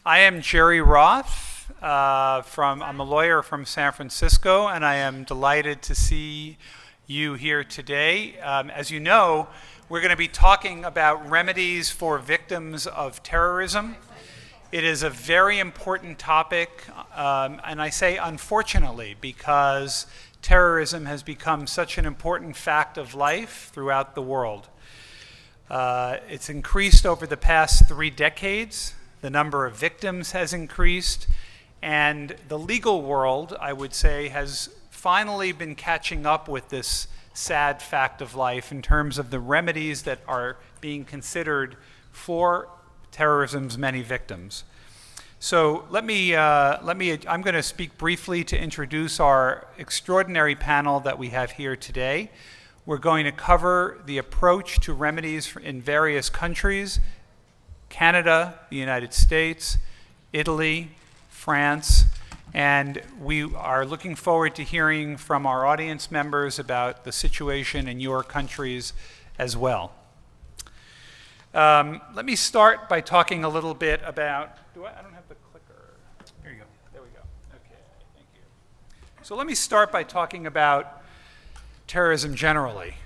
I am Jerry Roth. I'm a lawyer from San Francisco, and I am delighted to see you here today. As you know, we're going to be talking about remedies for victims of terrorism. It is a very important topic, and I say unfortunately because terrorism has become such an important fact of life throughout the world. It's increased over the past 3 decades. The number of victims has increased, and the legal world, I would say, has finally been catching up with this sad fact of life in terms of the remedies that are being considered for terrorism's many victims. So I'm going to speak briefly to introduce our extraordinary panel that we have here today. We're going to cover the approach to remedies in various countries: Canada, the United States, Italy, France, and we are looking forward to hearing from our audience members about the situation in your countries as well. Let me start by talking a little bit about, I don't have the clicker. There you go. There we go. Okay, thank you. So let me start by talking about terrorism generally.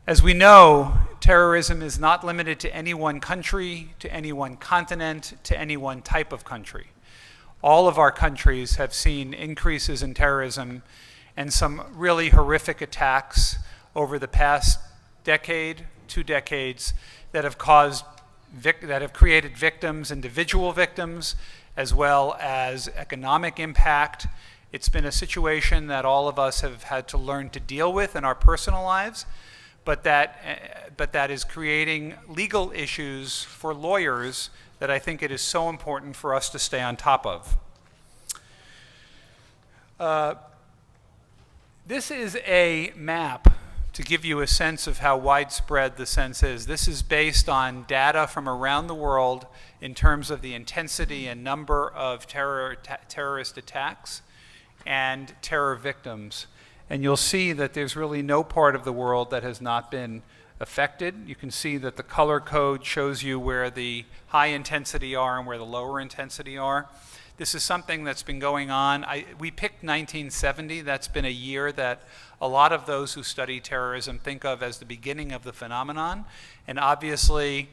As we know, terrorism is not limited to any one country, to any one continent, to any one type of country. All of our countries have seen increases in terrorism and some really horrific attacks over the past decade, 2 decades, that have created victims, individual victims, as well as economic impact. It's been a situation that all of us have had to learn to deal with in our personal lives, but that is creating legal issues for lawyers that I think it is so important for us to stay on top of. This is a map to give you a sense of how widespread the sense is. This is based on data from around the world in terms of the intensity and number of terrorist attacks and terror victims. And you'll see that there's really no part of the world that has not been affected. You can see that the color code shows you where the high intensity are and where the lower intensity are. This is something that's been going on. We picked 1970. That's been a year that a lot of those who study terrorism think of as the beginning of the phenomenon, and obviously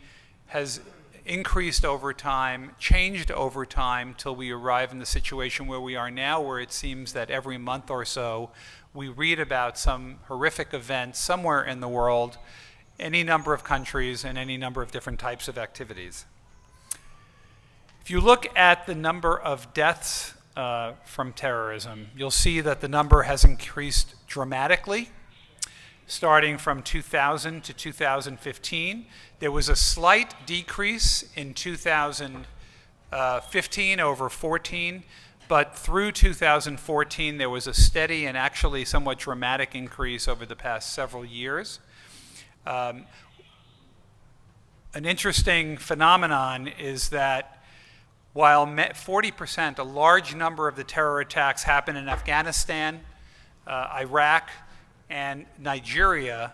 has increased over time, changed over time, till we arrive in the situation where we are now, where it seems that every month or so we read about some horrific event somewhere in the world, any number of countries and any number of different types of activities. If you look at the number of deaths from terrorism, you'll see that the number has increased dramatically. Starting from 2000 to 2015, there was a slight decrease in 2015 over 14, but through 2014 there was a steady and actually somewhat dramatic increase over the past several years. An interesting phenomenon is that while 40%, a large number of the terror attacks happen in Afghanistan, Iraq, and Nigeria,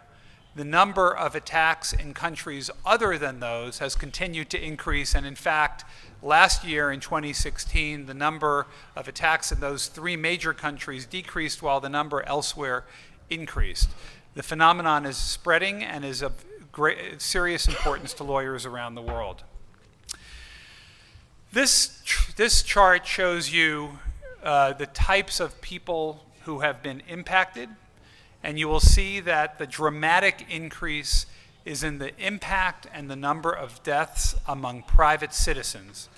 the number of attacks in countries other than those has continued to increase. And in fact, last year in 2016, the number of attacks in those 3 major countries decreased while the number elsewhere increased. The phenomenon is spreading and is of great, serious importance to lawyers around the world. This chart shows you the types of people who have been impacted, and you will see that the dramatic increase is in the impact and the number of deaths among private citizens.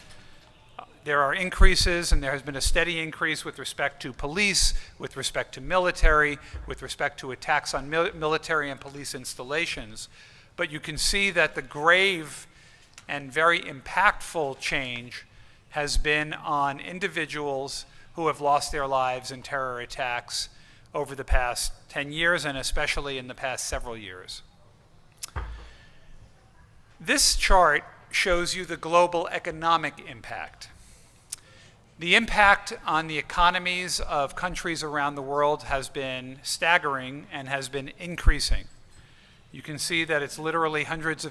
There are increases, and there has been a steady increase with respect to police, with respect to military, with respect to attacks on military and police installations. But you can see that the grave and very impactful change has been on individuals who have lost their lives in terror attacks over the past 10 years, and especially in the past several years. This chart shows you the global economic impact. The impact on the economies of countries around the world has been staggering and has been increasing. You can see that it's literally hundreds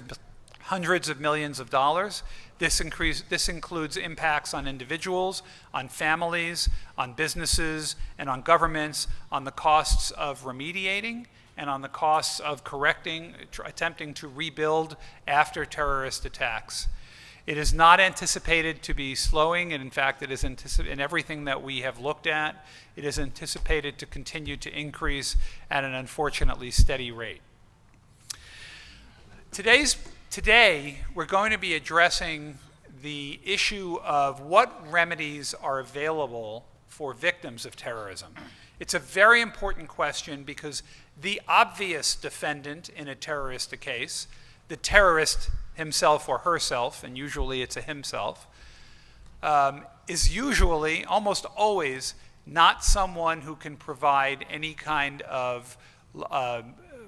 hundreds of millions of dollars. This includes impacts on individuals, on families, on businesses, and on governments, on the costs of remediating, and on the costs of attempting to rebuild after terrorist attacks. It is not anticipated to be slowing, and in fact, it is in everything that we have looked at, it is anticipated to continue to increase at an unfortunately steady rate. Today, we're going to be addressing the issue of what remedies are available for victims of terrorism. It's a very important question because the obvious defendant in a terrorist case, the terrorist himself or herself, and usually it's a himself, is usually, almost always, not someone who can provide any kind of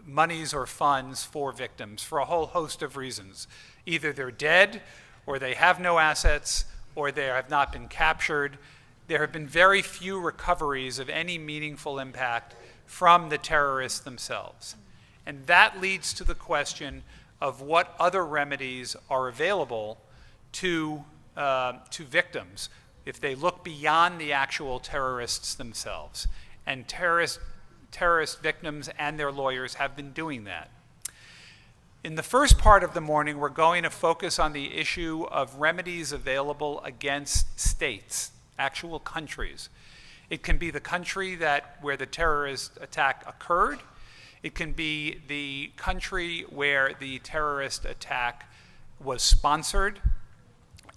monies or funds for victims for a whole host of reasons. Either they're dead, or they have no assets, or they have not been captured. There have been very few recoveries of any meaningful impact from the terrorists themselves. And that leads to the question of what other remedies are available to victims if they look beyond the actual terrorists themselves. And terrorist victims and their lawyers have been doing that. In the first part of the morning, we're going to focus on the issue of remedies available against states, actual countries. It can be the country where the terrorist attack occurred. It can be the country where the terrorist attack was sponsored,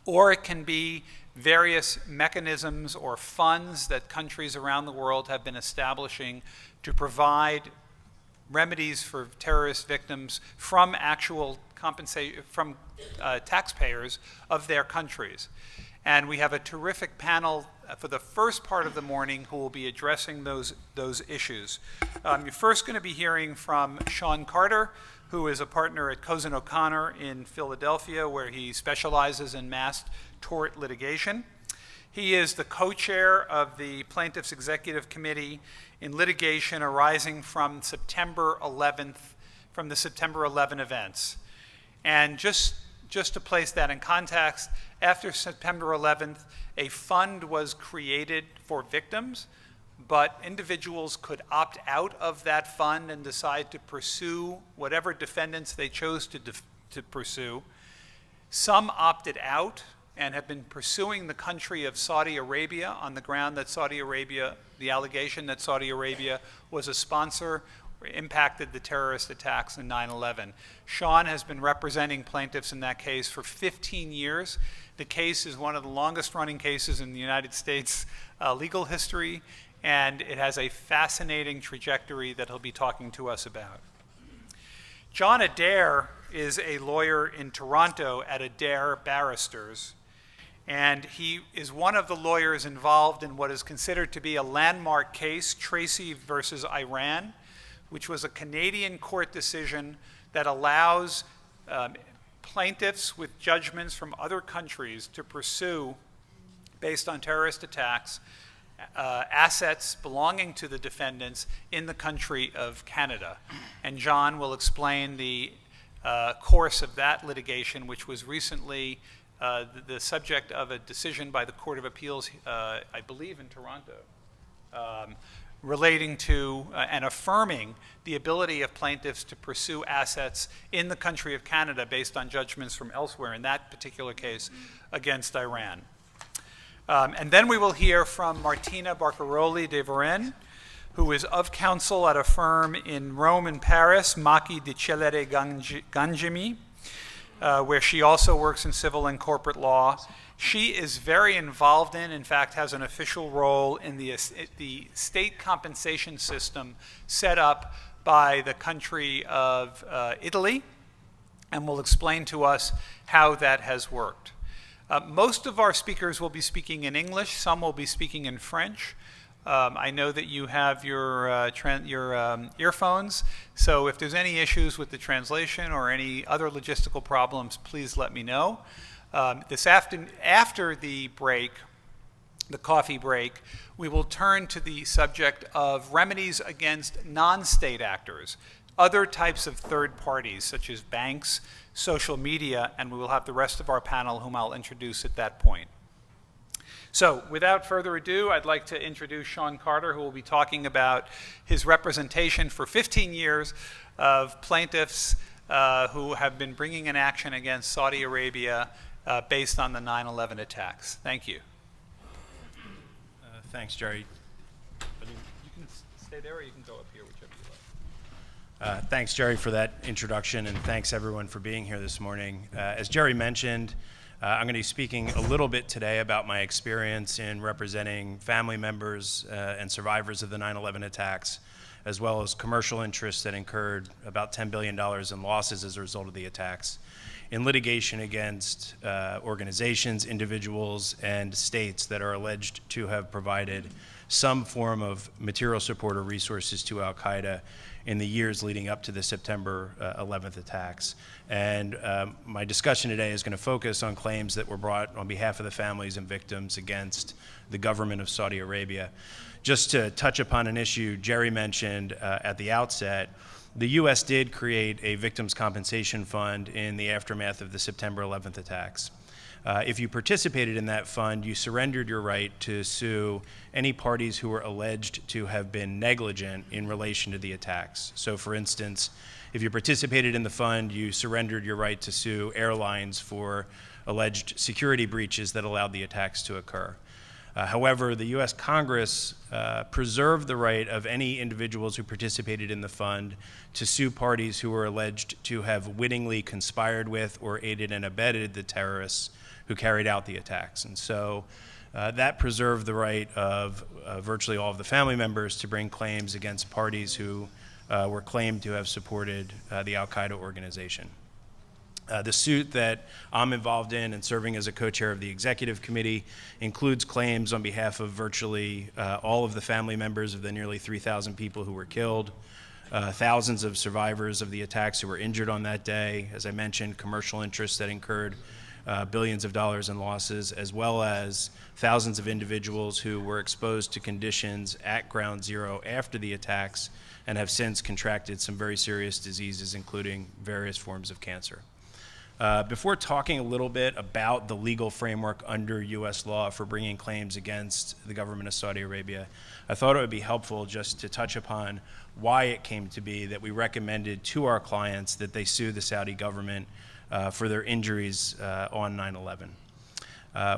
or it can be various mechanisms or funds that countries around the world have been establishing to provide remedies for terrorist victims from actual compensation from taxpayers of their countries. And we have a terrific panel for the first part of the morning who will be addressing those issues. You're first going to be hearing from Sean Carter, who is a partner at Cozen O'Connor in Philadelphia, where he specializes in mass tort litigation. He is the co-chair of the Plaintiffs' Executive Committee in litigation arising from the September 11 events. And just to place that in context, after September 11th, a fund was created for victims, but individuals could opt out of that fund and decide to pursue whatever defendants they chose to pursue. Some opted out and have been pursuing the country of Saudi Arabia on the ground that the allegation that Saudi Arabia was a sponsor or impacted the terrorist attacks in 9/11. Sean has been representing plaintiffs in that case for 15 years. The case is one of the longest running cases in the United States legal history, and it has a fascinating trajectory that he'll be talking to us about. John Adair is a lawyer in Toronto at Adair Barristers, and he is one of the lawyers involved in what is considered to be a landmark case, Tracy versus Iran, which was a Canadian court decision that allows plaintiffs with judgments from other countries to pursue, based on terrorist attacks, assets belonging to the defendants in the country of Canada. And John will explain the course of that litigation, which was recently the subject of a decision by the Court of Appeals, I believe in Toronto, relating to and affirming the ability of plaintiffs to pursue assets in the country of Canada based on judgments from elsewhere, in that particular case against Iran. And then we will hear from Martina Barcaroli de Varenne, who is of counsel at a firm in Rome and Paris, Macchi di Cellere Gangemi, where she also works in civil and corporate law. She is very involved in fact, has an official role in the state compensation system set up by the country of Italy, and will explain to us how that has worked. Most of our speakers will be speaking in English. Some will be speaking in French. I know that you have your earphones, so if there's any issues with the translation or any other logistical problems, please let me know. This afternoon, after the break, the coffee break, we will turn to the subject of remedies against non-state actors. other types of third parties, such as banks, social media, and we will have the rest of our panel, whom I'll introduce at that point. So without further ado, I'd like to introduce Sean Carter, who will be talking about his representation for 15 years of plaintiffs who have been bringing an action against Saudi Arabia based on the 9/11 attacks. Thank you. Thanks, Jerry. You can stay there or you can go up here, whichever you like. Thanks, Jerry, for that introduction, and thanks everyone for being here this morning. As Jerry mentioned, I'm going to be speaking a little bit today about my experience in representing family members and survivors of the 9/11 attacks, as well as commercial interests that incurred about $10 billion in losses as a result of the attacks in litigation against organizations, individuals, and states that are alleged to have provided some form of material support or resources to al-Qaeda in the years leading up to the September 11th attacks. And my discussion today is going to focus on claims that were brought on behalf of the families and victims against the government of Saudi Arabia. Just to touch upon an issue Jerry mentioned at the outset, the U.S. did create a victims' compensation fund in the aftermath of the September 11th attacks. If you participated in that fund, you surrendered your right to sue any parties who were alleged to have been negligent in relation to the attacks. So for instance, if you participated in the fund, you surrendered your right to sue airlines for alleged security breaches that allowed the attacks to occur. However, the U.S. Congress preserved the right of any individuals who participated in the fund to sue parties who were alleged to have wittingly conspired with or aided and abetted the terrorists who carried out the attacks. And so that preserved the right of virtually all of the family members to bring claims against parties who were claimed to have supported the al-Qaeda organization. The suit that I'm involved in and serving as a co-chair of the executive committee includes claims on behalf of virtually all of the family members of the nearly 3,000 people who were killed, thousands of survivors of the attacks who were injured on that day, as I mentioned, commercial interests that incurred billions of dollars in losses, as well as thousands of individuals who were exposed to conditions at ground zero after the attacks and have since contracted some very serious diseases, including various forms of cancer. Before talking a little bit about the legal framework under U.S. law for bringing claims against the government of Saudi Arabia, I thought it would be helpful just to touch upon why it came to be that we recommended to our clients that they sue the Saudi government for their injuries on 9/11.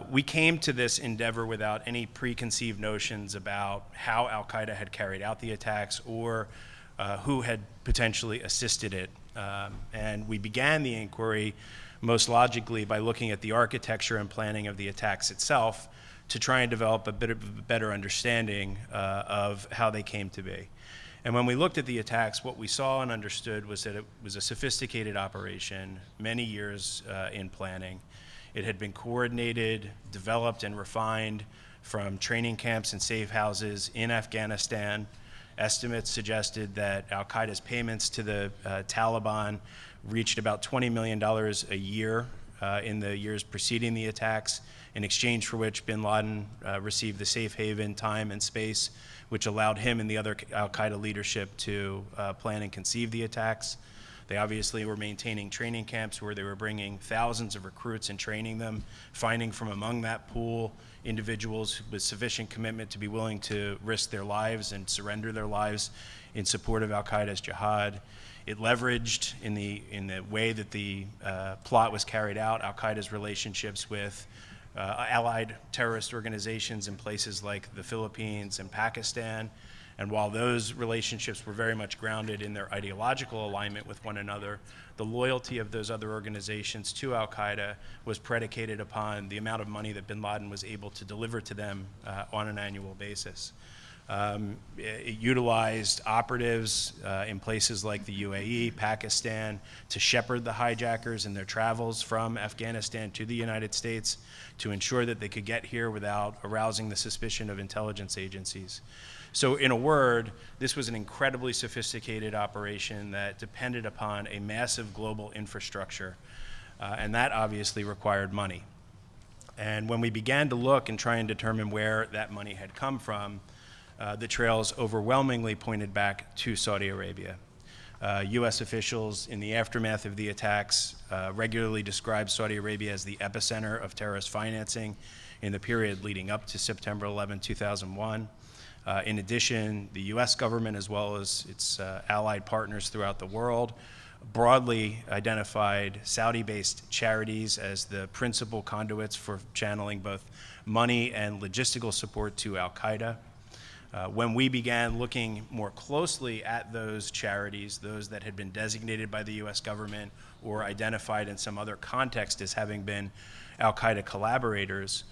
We came to this endeavor without any preconceived notions about how al-Qaeda had carried out the attacks or who had potentially assisted it. And we began the inquiry most logically by looking at the architecture and planning of the attacks itself to try and develop a bit of a better understanding of how they came to be. And when we looked at the attacks, what we saw and understood was that it was a sophisticated operation, many years in planning. It had been coordinated, developed, and refined from training camps and safe houses in Afghanistan. Estimates suggested that al-Qaeda's payments to the Taliban reached about $20 million a year in the years preceding the attacks, in exchange for which bin Laden received the safe haven, time, and space, which allowed him and the other al-Qaeda leadership to plan and conceive the attacks. They obviously were maintaining training camps where they were bringing thousands of recruits and training them, finding from among that pool individuals with sufficient commitment to be willing to risk their lives and surrender their lives in support of al-Qaeda's jihad. It leveraged, in the way that the plot was carried out, al-Qaeda's relationships with allied terrorist organizations in places like the Philippines and Pakistan. And while those relationships were very much grounded in their ideological alignment with one another, the loyalty of those other organizations to al-Qaeda was predicated upon the amount of money that bin Laden was able to deliver to them on an annual basis. It utilized operatives in places like the UAE, Pakistan, to shepherd the hijackers in their travels from Afghanistan to the United States to ensure that they could get here without arousing the suspicion of intelligence agencies. So in a word, this was an incredibly sophisticated operation that depended upon a massive global infrastructure, and that obviously required money. And when we began to look and try and determine where that money had come from, the trails overwhelmingly pointed back to Saudi Arabia. U.S. officials in the aftermath of the attacks regularly described Saudi Arabia as the epicenter of terrorist financing in the period leading up to September 11, 2001. In addition, the U.S. government, as well as its allied partners throughout the world, broadly identified Saudi-based charities as the principal conduits for channeling both money and logistical support to al-Qaeda. When we began looking more closely at those charities, those that had been designated by the U.S. government or identified in some other context as having been al-Qaeda collaborators,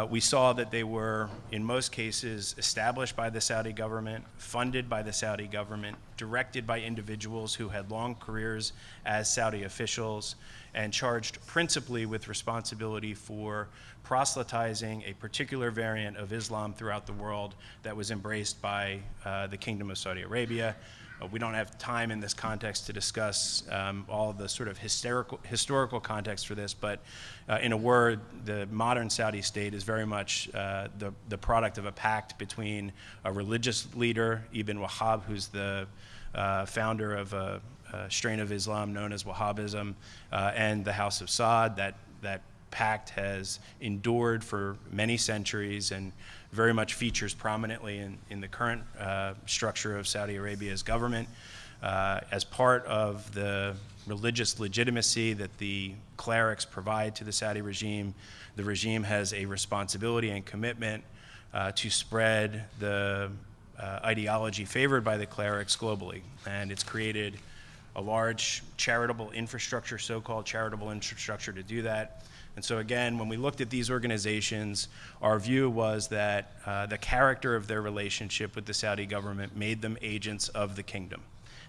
we saw that they were, in most cases, established by the Saudi government, funded by the Saudi government, directed by individuals who had long careers as Saudi officials, and charged principally with responsibility for proselytizing a particular variant of Islam throughout the world that was embraced by the Kingdom of Saudi Arabia. We don't have time in this context to discuss all of the sort of historical context for this, but in a word, the modern Saudi state is very much the product of a pact between a religious leader, Ibn Wahhab, who's the founder of a strain of Islam known as Wahhabism, and the House of Saud. That pact has endured for many centuries and very much features prominently in the current structure of Saudi Arabia's government. As part of the religious legitimacy that the clerics provide to the Saudi regime, the regime has a responsibility and commitment to spread the ideology favored by the clerics globally. And it's created a large charitable infrastructure, so-called charitable infrastructure, to do that. And so again, when we looked at these organizations, our view was that the character of their relationship with the Saudi government made them agents of the kingdom.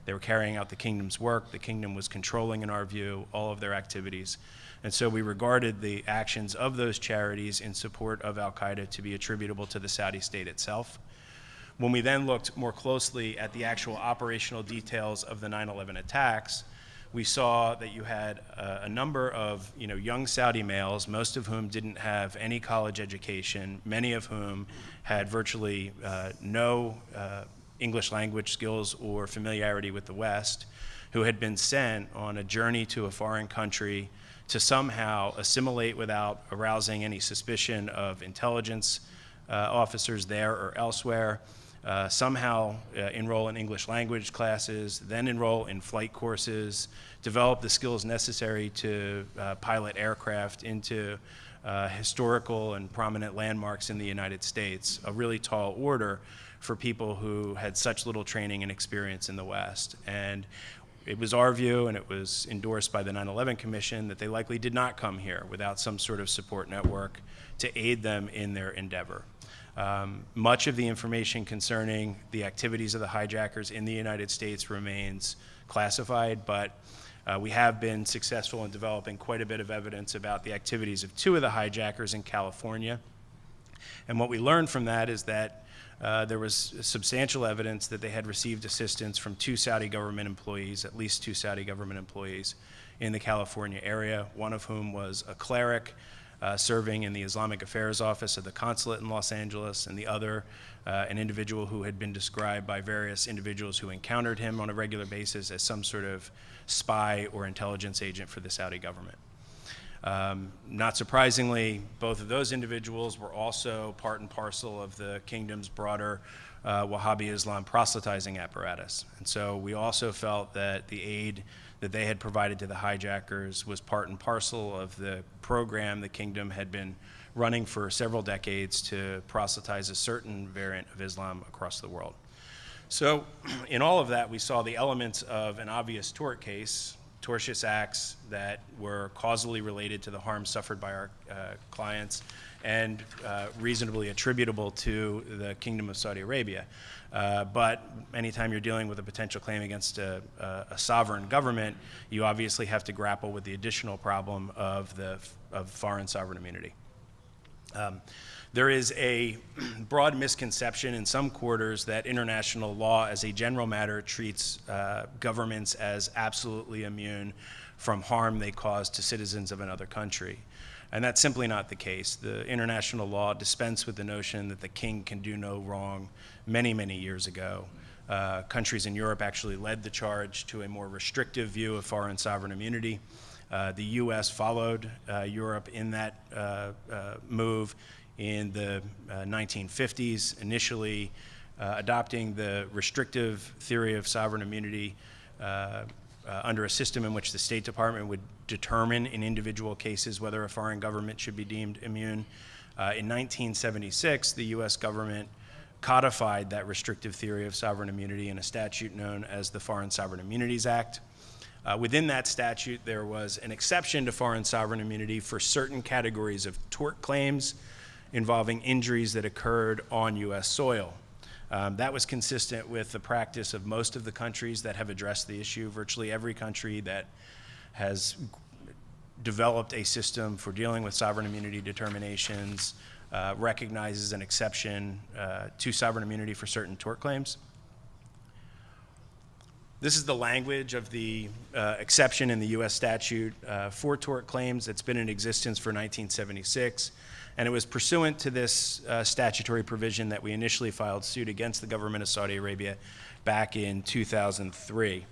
They were carrying out the kingdom's work. The kingdom was controlling, in our view, all of their activities. And so we regarded the actions of those charities in support of al-Qaeda to be attributable to the Saudi state itself. When we then looked more closely at the actual operational details of the 9/11 attacks, we saw that you had a number of young Saudi males, most of whom didn't have any college education, many of whom had virtually no English language skills or familiarity with the West, who had been sent on a journey to a foreign country to somehow assimilate without arousing any suspicion of intelligence officers there or elsewhere, somehow enroll in English language classes, then enroll in flight courses, develop the skills necessary to pilot aircraft into historical and prominent landmarks in the United States, a really tall order for people who had such little training and experience in the West. And it was our view, and it was endorsed by the 9/11 Commission, that they likely did not come here without some sort of support network to aid them in their endeavor. Much of the information concerning the activities of the hijackers in the United States remains classified, but we have been successful in developing quite a bit of evidence about the activities of two of the hijackers in California. And what we learned from that is that there was substantial evidence that they had received assistance from two Saudi government employees, at least two Saudi government employees in the California area, one of whom was a cleric serving in the Islamic Affairs Office of the consulate in Los Angeles, and the other an individual who had been described by various individuals who encountered him on a regular basis as some sort of spy or intelligence agent for the Saudi government. Not surprisingly, both of those individuals were also part and parcel of the kingdom's broader Wahhabi Islam proselytizing apparatus. And so we also felt that the aid that they had provided to the hijackers was part and parcel of the program the kingdom had been running for several decades to proselytize a certain variant of Islam across the world. So in all of that, we saw the elements of an obvious tort case, tortious acts that were causally related to the harm suffered by our clients and reasonably attributable to the Kingdom of Saudi Arabia. But anytime you're dealing with a potential claim against a sovereign government, you obviously have to grapple with the additional problem of foreign sovereign immunity. There is a broad misconception in some quarters that international law as a general matter treats governments as absolutely immune from harm they cause to citizens of another country. And that's simply not the case. The international law dispensed with the notion that the king can do no wrong many, many years ago. countries in Europe actually led the charge to a more restrictive view of foreign sovereign immunity. The U.S. followed Europe in that move in the 1950s, initially adopting the restrictive theory of sovereign immunity under a system in which the State Department would determine in individual cases whether a foreign government should be deemed immune. In 1976, the U.S. government codified that restrictive theory of sovereign immunity in a statute known as the Foreign Sovereign Immunities Act. Within that statute, there was an exception to foreign sovereign immunity for certain categories of tort claims involving injuries that occurred on U.S. soil. That was consistent with the practice of most of the countries that have addressed the issue. Virtually every country that has developed a system for dealing with sovereign immunity determinations recognizes an exception to sovereign immunity for certain tort claims. This is the language of the exception in the U.S. statute for tort claims that's been in existence for 1976. And it was pursuant to this statutory provision that we initially filed suit against the government of Saudi Arabia back in 2003.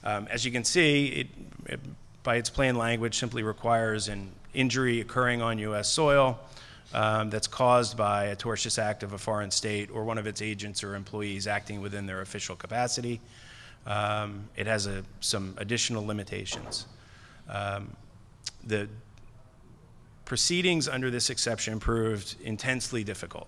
As you can see, it, by its plain language, simply requires an injury occurring on U.S. soil that's caused by a tortious act of a foreign state or one of its agents or employees acting within their official capacity. It has some additional limitations. The proceedings under this exception proved intensely difficult.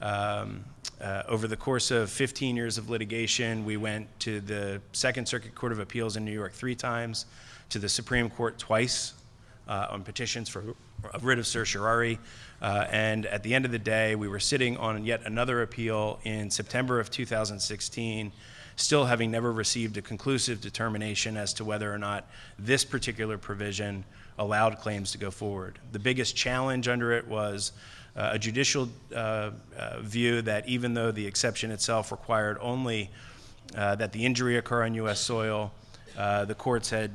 Over the course of 15 years of litigation, we went to the Second Circuit Court of Appeals in New York 3 times, to the Supreme Court twice on petitions for a writ of certiorari, and at the end of the day, we were sitting on yet another appeal in September of 2016, still having never received a conclusive determination as to whether or not this particular provision allowed claims to go forward. The biggest challenge under it was a judicial view that even though the exception itself required only that the injury occur on U.S. soil, the courts had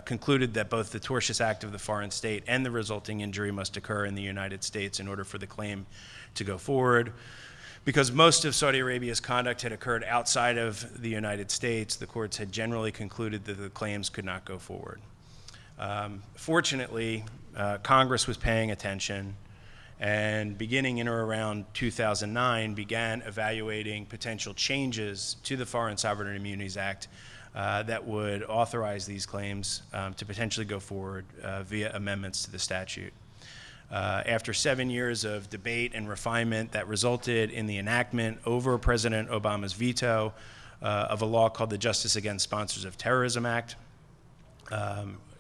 concluded that both the tortious act of the foreign state and the resulting injury must occur in the United States in order for the claim to go forward. Because most of Saudi Arabia's conduct had occurred outside of the United States, the courts had generally concluded that the claims could not go forward. Fortunately, Congress was paying attention, and beginning in or around 2009, began evaluating potential changes to the Foreign Sovereign Immunities Act that would authorize these claims to potentially go forward via amendments to the statute. After 7 years of debate and refinement that resulted in the enactment over President Obama's veto of a law called the Justice Against Sponsors of Terrorism Act,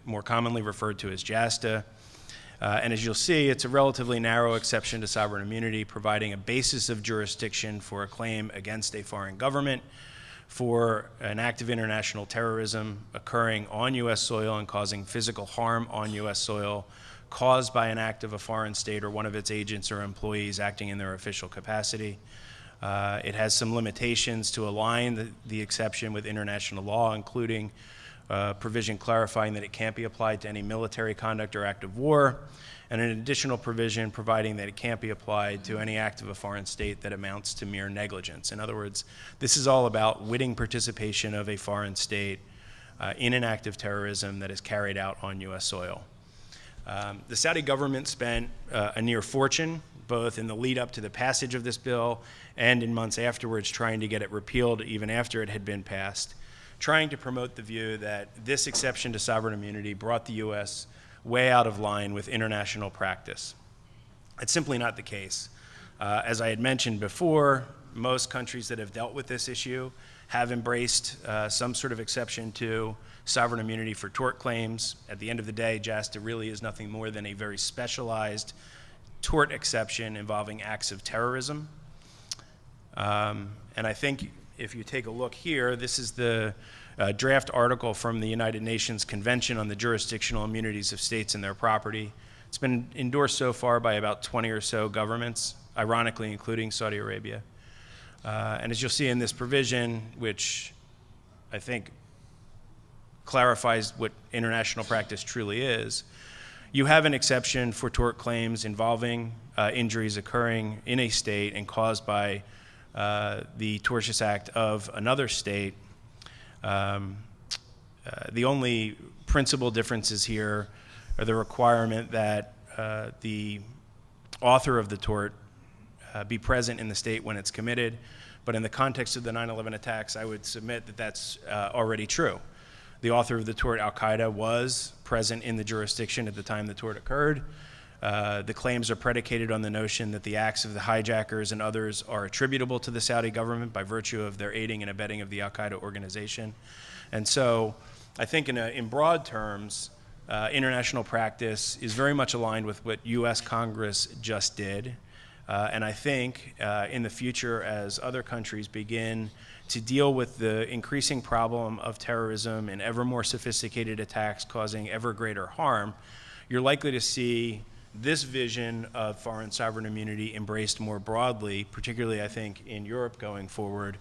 more commonly referred to as JASTA. And as you'll see, it's a relatively narrow exception to sovereign immunity, providing a basis of jurisdiction for a claim against a foreign government for an act of international terrorism occurring on U.S. soil and causing physical harm on U.S. soil caused by an act of a foreign state or one of its agents or employees acting in their official capacity. It has some limitations to align the exception with international law, including provision clarifying that it can't be applied to any military conduct or act of war, and an additional provision providing that it can't be applied to any act of a foreign state that amounts to mere negligence. In other words, this is all about witting participation of a foreign state in an act of terrorism that is carried out on U.S. soil. The Saudi government spent a near fortune, both in the lead up to the passage of this bill and in months afterwards, trying to get it repealed even after it had been passed, trying to promote the view that this exception to sovereign immunity brought the U.S. way out of line with international practice. It's simply not the case. As I had mentioned before, most countries that have dealt with this issue have embraced some sort of exception to sovereign immunity for tort claims. At the end of the day, JASTA really is nothing more than a very specialized tort exception involving acts of terrorism. And I think if you take a look here, this is the draft article from the United Nations Convention on the Jurisdictional Immunities of States and Their Property. It's been endorsed so far by about 20 or so governments, ironically including Saudi Arabia. And as you'll see in this provision, which I think clarifies what international practice truly is, you have an exception for tort claims involving injuries occurring in a state and caused by the tortious act of another state. The only principal differences here are the requirement that the author of the tort be present in the state when it's committed. But in the context of the 9/11 attacks, I would submit that that's already true. The author of the tort, Al-Qaeda, was present in the jurisdiction at the time the tort occurred. The claims are predicated on the notion that the acts of the hijackers and others are attributable to the Saudi government by virtue of their aiding and abetting of the Al-Qaeda organization. And so I think in broad terms, international practice is very much aligned with what U.S. Congress just did. And I think in the future, as other countries begin to deal with the increasing problem of terrorism and ever more sophisticated attacks causing ever greater harm, you're likely to see this vision of foreign sovereign immunity embraced more broadly, particularly I think in Europe going forward,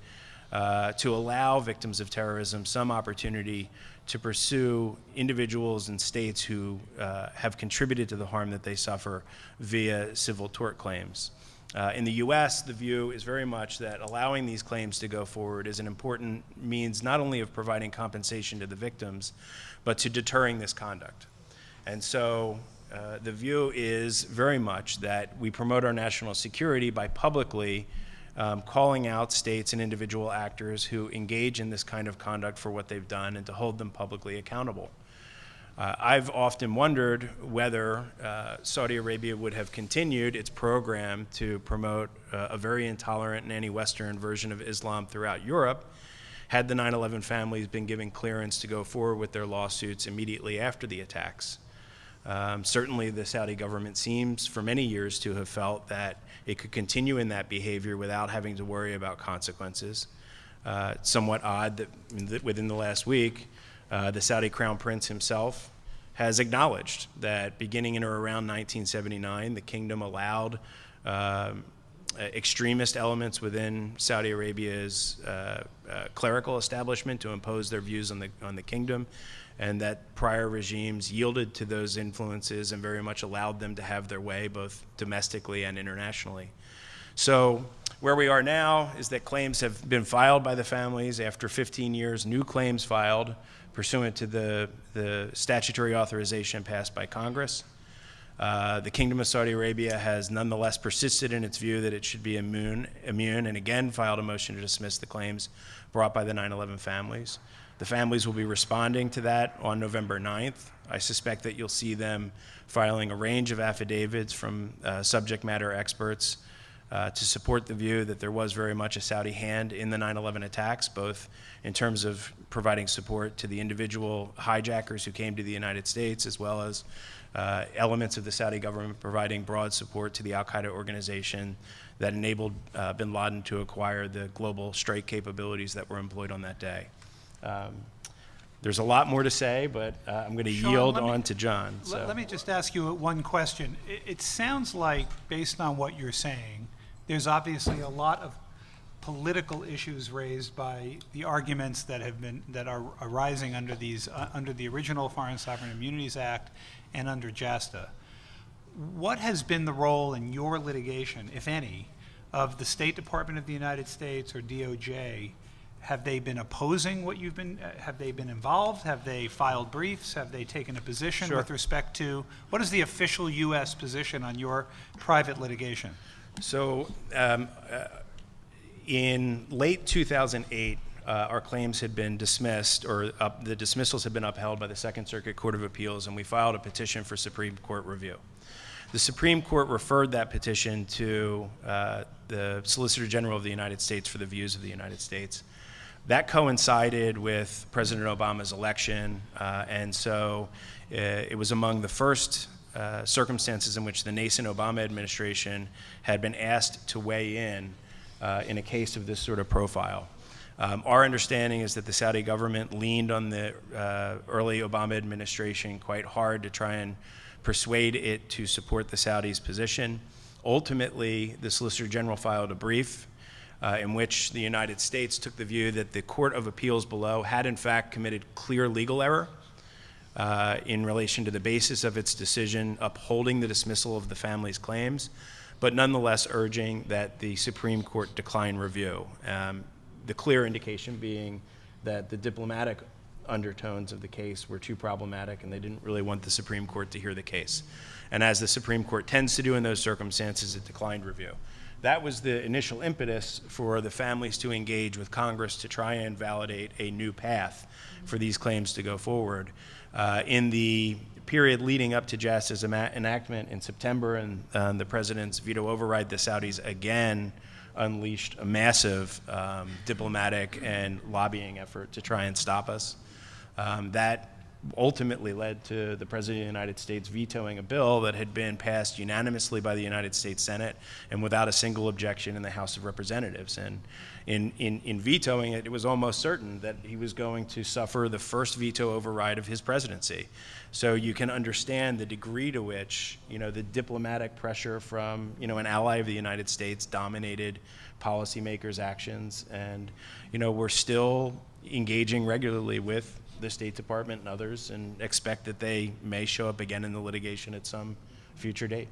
to allow victims of terrorism some opportunity to pursue individuals and states who have contributed to the harm that they suffer via civil tort claims. In the U.S., the view is very much that allowing these claims to go forward is an important means not only of providing compensation to the victims, but to deterring this conduct. And so the view is very much that we promote our national security by publicly calling out states and individual actors who engage in this kind of conduct for what they've done and to hold them publicly accountable. I've often wondered whether Saudi Arabia would have continued its program to promote a very intolerant and anti-Western version of Islam throughout Europe had the 9/11 families been given clearance to go forward with their lawsuits immediately after the attacks. Certainly the Saudi government seems for many years to have felt that it could continue in that behavior without having to worry about consequences. It's somewhat odd that within the last week, the Saudi Crown Prince himself has acknowledged that beginning in or around 1979, the kingdom allowed extremist elements within Saudi Arabia's clerical establishment to impose their views on the kingdom, and that prior regimes yielded to those influences and very much allowed them to have their way both domestically and internationally. So where we are now is that claims have been filed by the families. After 15 years, new claims filed pursuant to the statutory authorization passed by Congress. The Kingdom of Saudi Arabia has nonetheless persisted in its view that it should be immune and again filed a motion to dismiss the claims brought by the 9/11 families. The families will be responding to that on November 9th. I suspect that you'll see them filing a range of affidavits from subject matter experts to support the view that there was very much a Saudi hand in the 9/11 attacks, both in terms of providing support to the individual hijackers who came to the United States, as well as elements of the Saudi government providing broad support to the Al-Qaeda organization that enabled bin Laden to acquire the global strike capabilities that were employed on that day. There's a lot more to say, but I'm going to yield on to John. Let me just ask you one question. It sounds like, based on what you're saying, there's obviously a lot of political issues raised by the arguments that are arising under the original Foreign Sovereign Immunities Act and under JASTA. What has been the role in your litigation, if any, of the State Department of the United States or DOJ? Have they been opposing what you've been, have they been involved? Have they filed briefs? Have they taken a position with respect to, what is the official U.S. position on your private litigation? So in late 2008, our claims had been dismissed, or the dismissals had been upheld by the Second Circuit Court of Appeals, and we filed a petition for Supreme Court review. The Supreme Court referred that petition to the Solicitor General of the United States for the views of the United States. That coincided with President Obama's election, and so it was among the first circumstances in which the nascent Obama administration had been asked to weigh in a case of this sort of profile. Our understanding is that the Saudi government leaned on the early Obama administration quite hard to try and persuade it to support the Saudis' position. Ultimately, the Solicitor General filed a brief in which the United States took the view that the Court of Appeals below had in fact committed clear legal error in relation to the basis of its decision upholding the dismissal of the family's claims, but nonetheless urging that the Supreme Court decline review. The clear indication being that the diplomatic undertones of the case were too problematic and they didn't really want the Supreme Court to hear the case. And as the Supreme Court tends to do in those circumstances, it declined review. That was the initial impetus for the families to engage with Congress to try and validate a new path for these claims to go forward. In the period leading up to JASTA's enactment in September and the president's veto override, the Saudis again unleashed a massive diplomatic and lobbying effort to try and stop us. That ultimately led to the President of the United States vetoing a bill that had been passed unanimously by the United States Senate and without a single objection in the House of Representatives. And in vetoing it, it was almost certain that he was going to suffer the first veto override of his presidency. So you can understand the degree to which, the diplomatic pressure from, an ally of the United States dominated policymakers' actions. And, we're still engaging regularly with the State Department and others and expect that they may show up again in the litigation at some future date.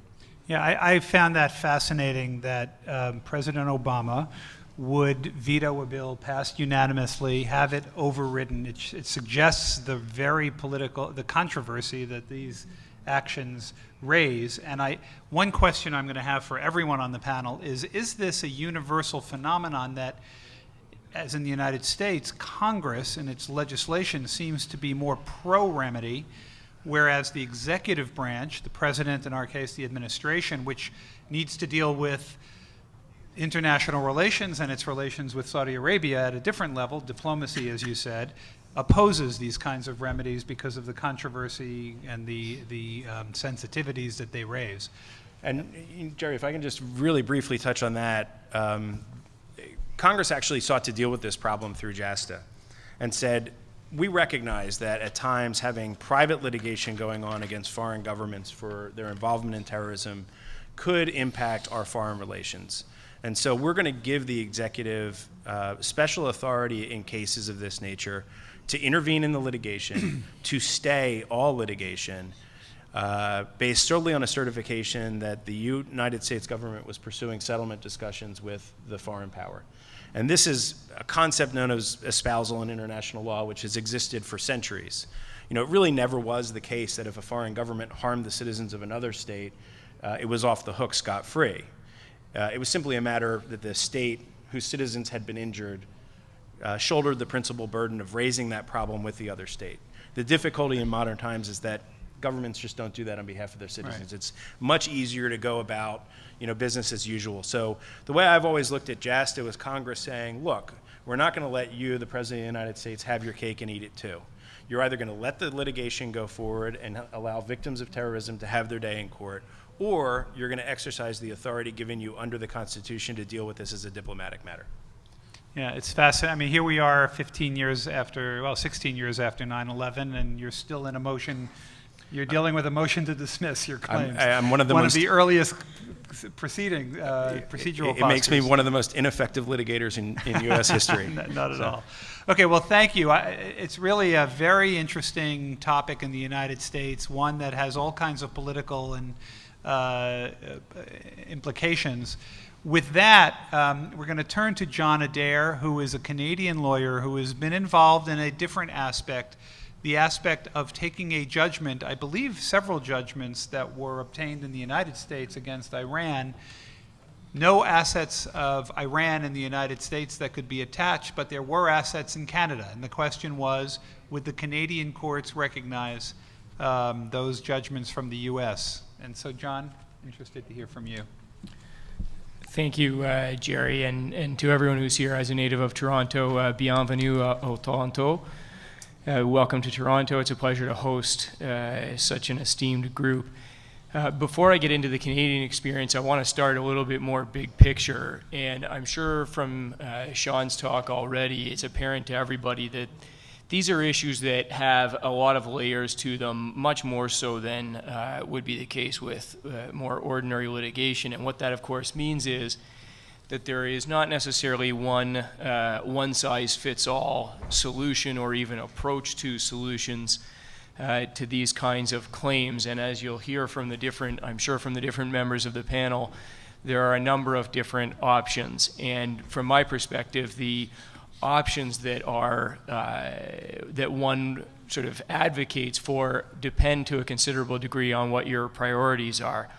Yeah, I found that fascinating that President Obama would veto a bill passed unanimously, have it overridden. It suggests the very the controversy that these actions raise. And one question I'm going to have for everyone on the panel is this a universal phenomenon that, as in the United States, Congress in its legislation seems to be more pro-remedy, whereas the executive branch, the president, in our case the administration, which needs to deal with international relations and its relations with Saudi Arabia at a different level, diplomacy, as you said, opposes these kinds of remedies because of the controversy and the sensitivities that they raise. And Jerry, if I can just really briefly touch on that, Congress actually sought to deal with this problem through JASTA and said, we recognize that at times having private litigation going on against foreign governments for their involvement in terrorism could impact our foreign relations. And so we're going to give the executive special authority in cases of this nature to intervene in the litigation, to stay all litigation, based solely on a certification that the United States government was pursuing settlement discussions with the foreign power. And this is a concept known as espousal in international law, which has existed for centuries. It really never was the case that if a foreign government harmed the citizens of another state, it was off the hook scot-free. It was simply a matter that the state whose citizens had been injured shouldered the principal burden of raising that problem with the other state. The difficulty in modern times is that governments just don't do that on behalf of their citizens. Right. It's much easier to go about, business as usual. So the way I've always looked at JASTA was Congress saying, look, we're not going to let you, the President of the United States, have your cake and eat it too. You're either going to let the litigation go forward and allow victims of terrorism to have their day in court, or you're going to exercise the authority given you under the Constitution to deal with this as a diplomatic matter. Yeah, it's fascinating. I mean, here we are 16 years after 9/11, and you're still in a motion. You're dealing with a motion to dismiss your claims. I'm one of the the earliest procedural. It makes me one of the most ineffective litigators in U.S. history. Not at all. Okay, well, thank you. It's really a very interesting topic in the United States, one that has all kinds of political and implications. With that, we're going to turn to John Adair, who is a Canadian lawyer who has been involved in a different aspect, the aspect of taking a judgment, I believe several judgments that were obtained in the United States against Iran. No assets of Iran in the United States that could be attached, but there were assets in Canada. And the question was, would the Canadian courts recognize those judgments from the U.S.? And so, John, interested to hear from you. Thank you, Jerry, and to everyone who's here. As a native of Toronto, bienvenue au Toronto. Welcome to Toronto. It's a pleasure to host such an esteemed group. Before I get into the Canadian experience, I want to start a little bit more big picture. And I'm sure from Sean's talk already, it's apparent to everybody that these are issues that have a lot of layers to them, much more so than would be the case with more ordinary litigation. And what that, of course, means is that there is not necessarily one one-size-fits-all solution or even approach to solutions to these kinds of claims. And as you'll hear from the different members of the panel, there are a number of different options. And from my perspective, the options that are that one sort of advocates for depend to a considerable degree on what your priorities are.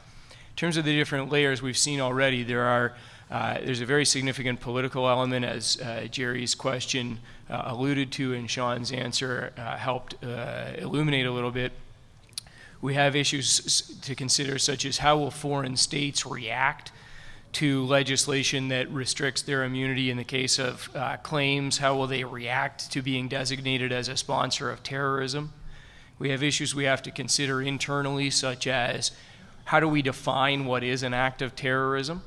In terms of the different layers we've seen already, there's a very significant political element, as Jerry's question alluded to and Sean's answer helped illuminate a little bit. We have issues to consider, such as how will foreign states react to legislation that restricts their immunity in the case of claims? How will they react to being designated as a sponsor of terrorism? We have issues we have to consider internally, such as how do we define what is an act of terrorism?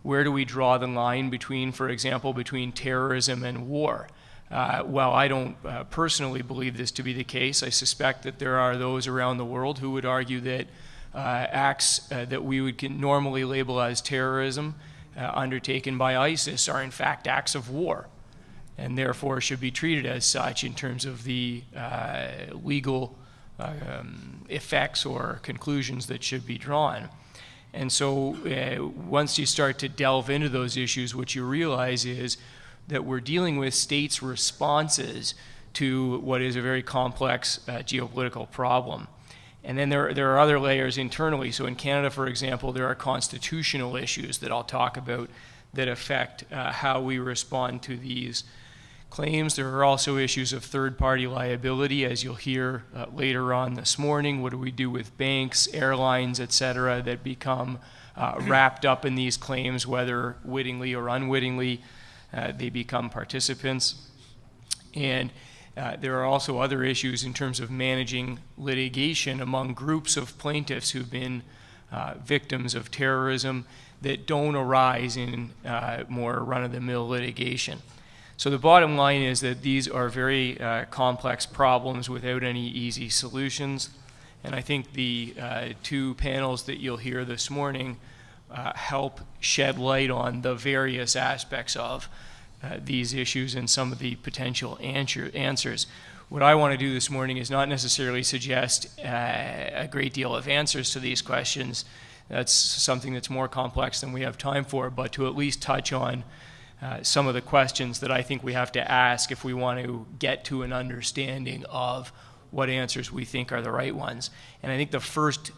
Where do we draw the line between, for example, between terrorism and war? While I don't personally believe this to be the case, I suspect that there are those around the world who would argue that acts that we would normally label as terrorism undertaken by ISIS are in fact acts of war, and therefore should be treated as such in terms of the legal effects or conclusions that should be drawn. And so once you start to delve into those issues, what you realize is that we're dealing with states' responses to what is a very complex geopolitical problem. And then there are other layers internally. So in Canada, for example, there are constitutional issues that I'll talk about that affect how we respond to these claims. There are also issues of third-party liability, as you'll hear later on this morning. What do we do with banks, airlines, et cetera, that become wrapped up in these claims, whether wittingly or unwittingly they become participants? And there are also other issues in terms of managing litigation among groups of plaintiffs who've been victims of terrorism that don't arise in more run-of-the-mill litigation. So the bottom line is that these are very complex problems without any easy solutions. And I think the two panels that you'll hear this morning help shed light on the various aspects of these issues and some of the potential answers. What I want to do this morning is not necessarily suggest a great deal of answers to these questions. That's something that's more complex than we have time for, but to at least touch on some of the questions that I think we have to ask if we want to get to an understanding of what answers we think are the right ones. And I think the first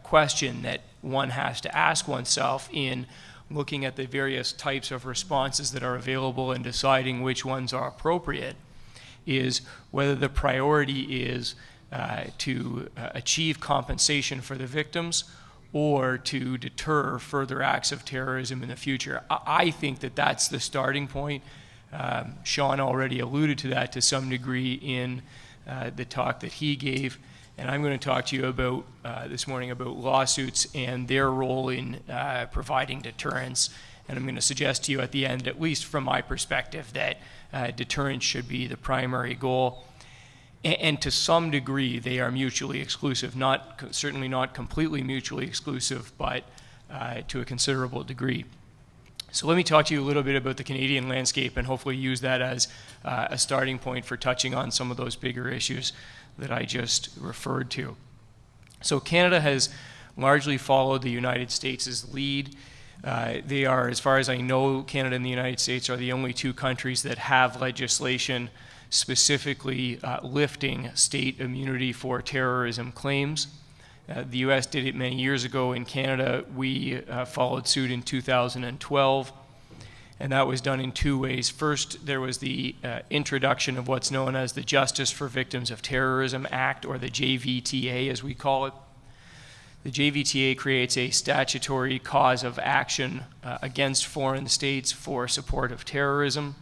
question that one has to ask oneself in looking at the various types of responses that are available and deciding which ones are appropriate is whether the priority is to achieve compensation for the victims or to deter further acts of terrorism in the future. I think that that's the starting point. Sean already alluded to that to some degree in the talk that he gave. And I'm going to talk to you about this morning about lawsuits and their role in providing deterrence. And I'm going to suggest to you at the end, at least from my perspective, that deterrence should be the primary goal. And to some degree, they are mutually exclusive. Certainly not completely mutually exclusive, but to a considerable degree. So let me talk to you a little bit about the Canadian landscape and hopefully use that as a starting point for touching on some of those bigger issues that I just referred to. So Canada has largely followed the United States' lead. They are, as far as I know, Canada and the United States are the only two countries that have legislation specifically lifting state immunity for terrorism claims. The U.S. did it many years ago. In Canada, we followed suit in 2012, and that was done in two ways. First, there was the introduction of what's known as the Justice for Victims of Terrorism Act, or the JVTA as we call it. The JVTA creates a statutory cause of action against foreign states for support of terrorism.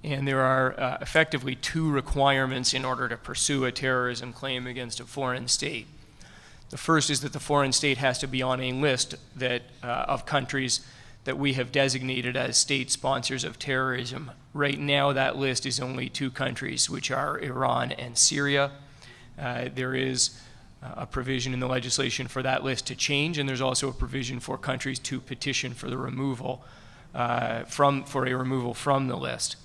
And there are effectively two requirements in order to pursue a terrorism claim against a foreign state. The first is that the foreign state has to be on a list that, of countries that we have designated as state sponsors of terrorism. Right now, that list is only two countries, which are Iran and Syria. There is a provision in the legislation for that list to change, and there's also a provision for countries to petition for the removal from the list.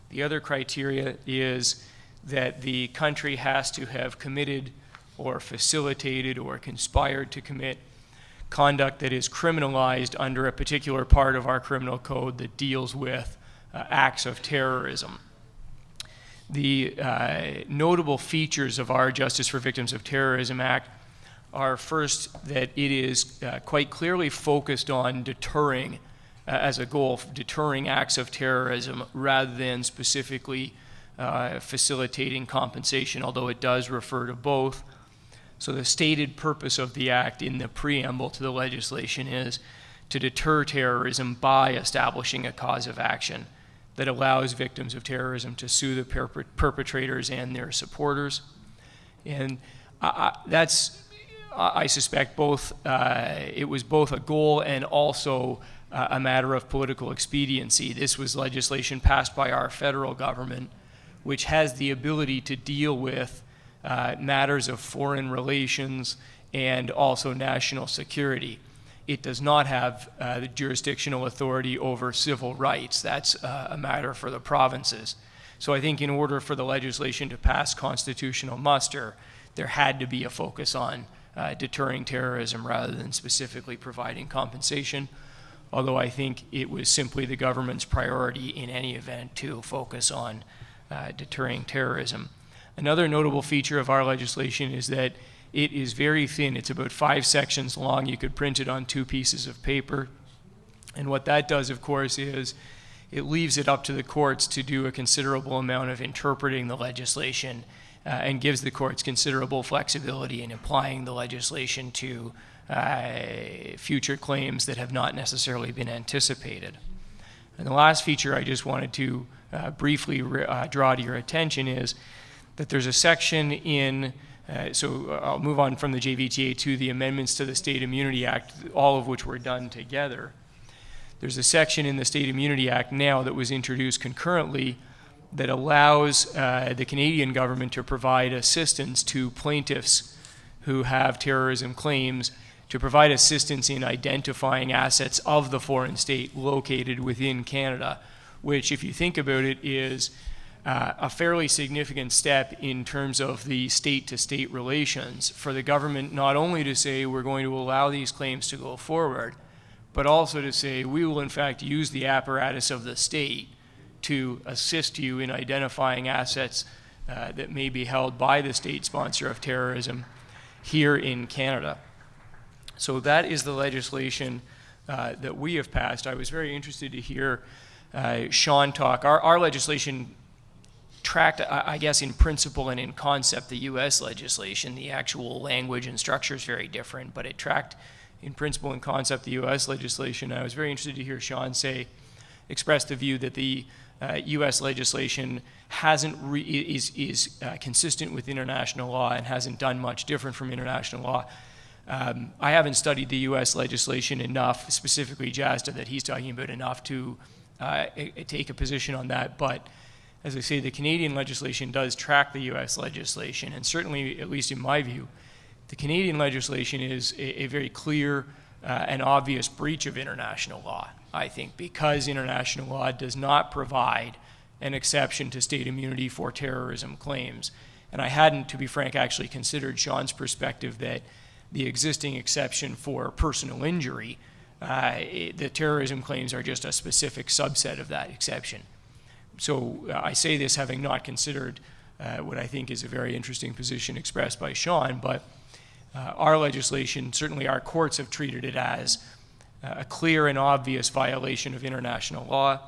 The other criteria is that the country has to have committed or facilitated or conspired to commit conduct that is criminalized under a particular part of our criminal code that deals with acts of terrorism. The notable features of our Justice for Victims of Terrorism Act are first that it is quite clearly focused on deterring as a goal, deterring acts of terrorism rather than specifically facilitating compensation, although it does refer to both. So the stated purpose of the act in the preamble to the legislation is to deter terrorism by establishing a cause of action that allows victims of terrorism to sue the perpetrators and their supporters. And I suspect both, it was both a goal and also a matter of political expediency. This was legislation passed by our federal government, which has the ability to deal with matters of foreign relations and also national security. It does not have the jurisdictional authority over civil rights. That's a matter for the provinces. So I think in order for the legislation to pass constitutional muster, there had to be a focus on deterring terrorism rather than specifically providing compensation, although I think it was simply the government's priority in any event to focus on deterring terrorism. Another notable feature of our legislation is that it is very thin. It's about 5 sections long. You could print it on 2 pieces of paper. And what that does, of course, is it leaves it up to the courts to do a considerable amount of interpreting the legislation and gives the courts considerable flexibility in applying the legislation to future claims that have not necessarily been anticipated. And the last feature I just wanted to briefly draw to your attention is that there's a section in so I'll move on from the JVTA to the amendments to the State Immunity Act, all of which were done together. There's a section in the State Immunity Act now that was introduced concurrently that allows the Canadian government to provide assistance to plaintiffs who have terrorism claims, to provide assistance in identifying assets of the foreign state located within Canada, which, if you think about it, is a fairly significant step in terms of the state-to-state relations for the government not only to say we're going to allow these claims to go forward, but also to say we will in fact use the apparatus of the state to assist you in identifying assets that may be held by the state sponsor of terrorism here in Canada. So that is the legislation that we have passed. I was very interested to hear Sean talk. Our legislation tracked, I guess, in principle and in concept, the U.S. legislation. The actual language and structure is very different, but it tracked in principle and concept the U.S. legislation. I was very interested to hear Sean express the view that the U.S. legislation is consistent with international law and hasn't done much different from international law. I haven't studied the U.S. legislation enough, specifically JASTA, that he's talking about enough to take a position on that, but as I say, the Canadian legislation does track the U.S. legislation, and certainly, at least in my view, the Canadian legislation is a very clear and obvious breach of international law, I think, because international law does not provide an exception to state immunity for terrorism claims. And I hadn't, to be frank, actually considered Sean's perspective that the existing exception for personal injury, the terrorism claims are just a specific subset of that exception. So I say this having not considered what I think is a very interesting position expressed by Sean, but our legislation, certainly our courts have treated it as a clear and obvious violation of international law.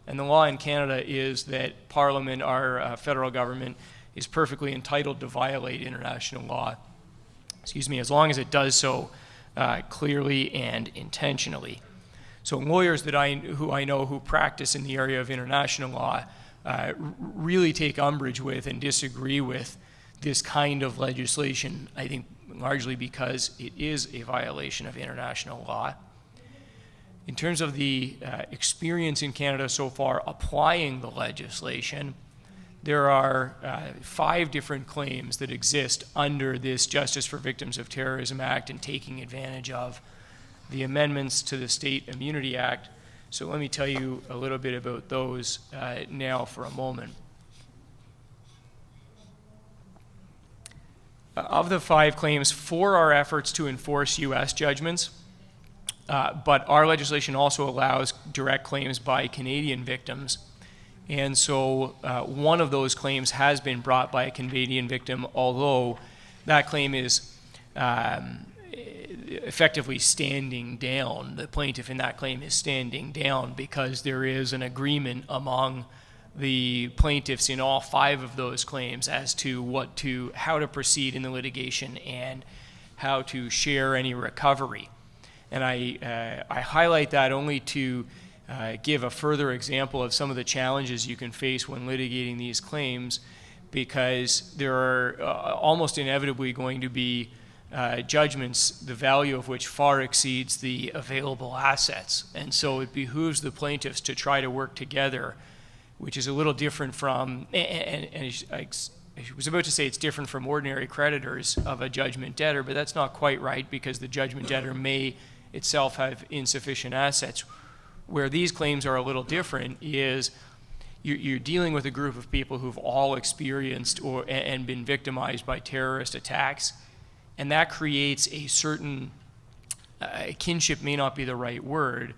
And the law in Canada is that Parliament, our federal government, is perfectly entitled to violate international law, as long as it does so clearly and intentionally. So lawyers who I know who practice in the area of international law really take umbrage with and disagree with this kind of legislation, I think largely because it is a violation of international law. In terms of the experience in Canada so far applying the legislation, there are 5 different claims that exist under this Justice for Victims of Terrorism Act and taking advantage of the amendments to the State Immunity Act. So let me tell you a little bit about those now for a moment. Of the 5 claims, 4 are efforts to enforce U.S. judgments. But our legislation also allows direct claims by Canadian victims. And so one of those claims has been brought by a Canadian victim, although that claim is effectively standing down. The plaintiff in that claim is standing down because there is an agreement among the plaintiffs in all 5 of those claims as to how to proceed in the litigation and how to share any recovery. And I highlight that only to give a further example of some of the challenges you can face when litigating these claims, because there are almost inevitably going to be judgments, the value of which far exceeds the available assets. And so it behooves the plaintiffs to try to work together, which is a little different from, and I was about to say it's different from ordinary creditors of a judgment debtor, but that's not quite right, because the judgment debtor may itself have insufficient assets. Where these claims are a little different is you're dealing with a group of people who've all experienced and been victimized by terrorist attacks, and that creates a certain kinship may not be the right word,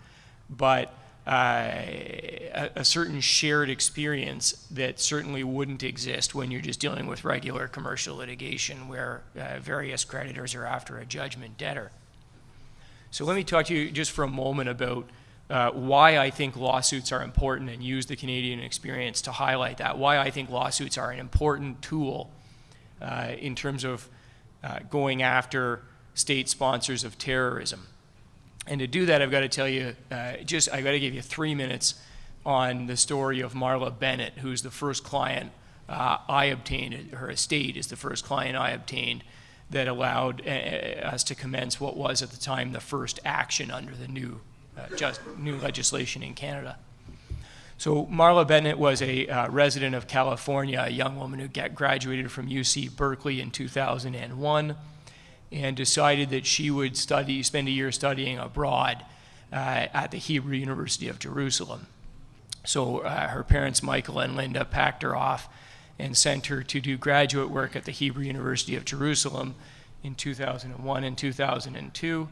but a certain shared experience that certainly wouldn't exist when you're just dealing with regular commercial litigation where various creditors are after a judgment debtor. So let me talk to you just for a moment about why I think lawsuits are important, and use the Canadian experience to highlight that, why I think lawsuits are an important tool in terms of going after state sponsors of terrorism. And to do that, I've got to tell you, I've got to give you 3 minutes on the story of Marla Bennett, who's the first client I obtained. Her estate is the first client I obtained that allowed us to commence what was at the time the first action under the new legislation in Canada. So Marla Bennett was a resident of California, a young woman who graduated from UC Berkeley in 2001, and decided that she would spend a year studying abroad at the Hebrew University of Jerusalem. So her parents, Michael and Linda, packed her off and sent her to do graduate work at the Hebrew University of Jerusalem in 2001 and 2002.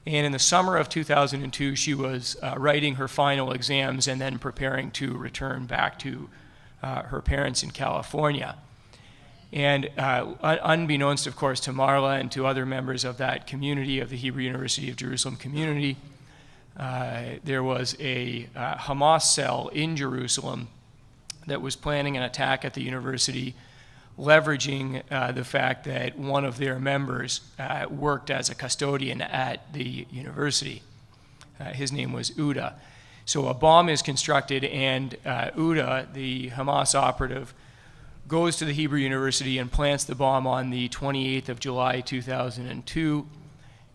And in the summer of 2002, she was writing her final exams and then preparing to return back to her parents in California. And unbeknownst, of course, to Marla and to other members of that community, of the Hebrew University of Jerusalem community, there was a Hamas cell in Jerusalem that was planning an attack at the university, leveraging the fact that one of their members worked as a custodian at the university. His name was Uda. So a bomb is constructed, and Uda, the Hamas operative, goes to the Hebrew University and plants the bomb on the 28th of July, 2002,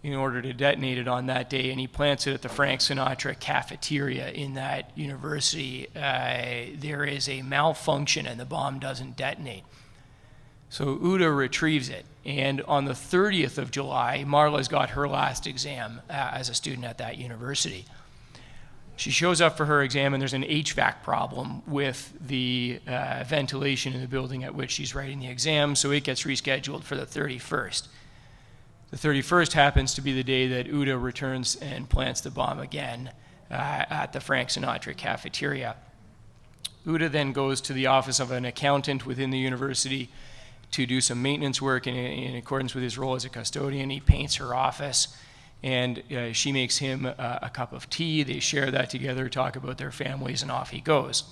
in order to detonate it on that day, and he plants it at the Frank Sinatra cafeteria in that university. There is a malfunction, and the bomb doesn't detonate. So Uda retrieves it, and on the 30th of July, Marla's got her last exam as a student at that university. She shows up for her exam, and there's an HVAC problem with the ventilation in the building at which she's writing the exam, so it gets rescheduled for the 31st. The 31st happens to be the day that Uda returns and plants the bomb again at the Frank Sinatra cafeteria. Uda then goes to the office of an accountant within the university to do some maintenance work in accordance with his role as a custodian. He paints her office, and she makes him a cup of tea. They share that together, talk about their families, and off he goes.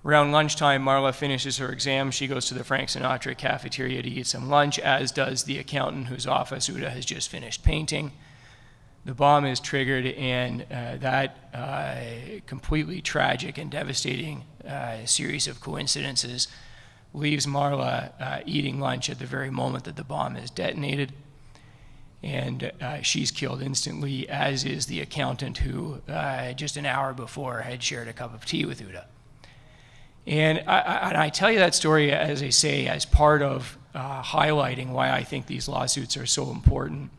Around lunchtime, Marla finishes her exam. She goes to the Frank Sinatra cafeteria to eat some lunch, as does the accountant whose office Uda has just finished painting. The bomb is triggered, and that completely tragic and devastating series of coincidences leaves Marla eating lunch at the very moment that the bomb is detonated. And she's killed instantly, as is the accountant who just an hour before had shared a cup of tea with Uda. And I tell you that story, as I say, as part of highlighting why I think these lawsuits are so important.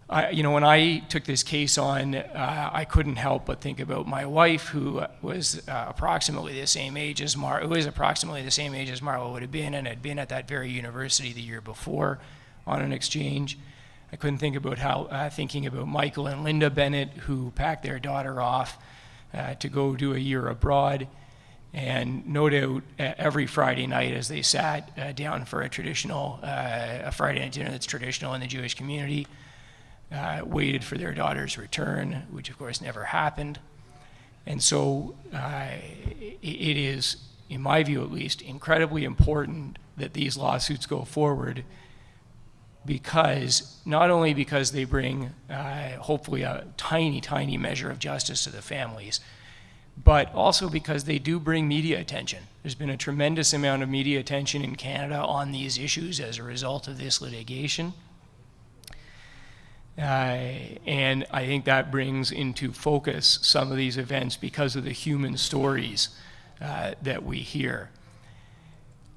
When I took this case on, I couldn't help but think about my wife, who was approximately the same age as Marla would have been, and had been at that very university the year before on an exchange. I couldn't think about thinking about Michael and Linda Bennett, who packed their daughter off to go do a year abroad. And no doubt every Friday night as they sat down for a Friday night dinner that's traditional in the Jewish community, waited for their daughter's return, which of course never happened. And so it is, in my view at least, incredibly important that these lawsuits go forward, because not only because they bring hopefully a tiny, tiny measure of justice to the families, but also because they do bring media attention. There's been a tremendous amount of media attention in Canada on these issues as a result of this litigation. And I think that brings into focus some of these events because of the human stories that we hear.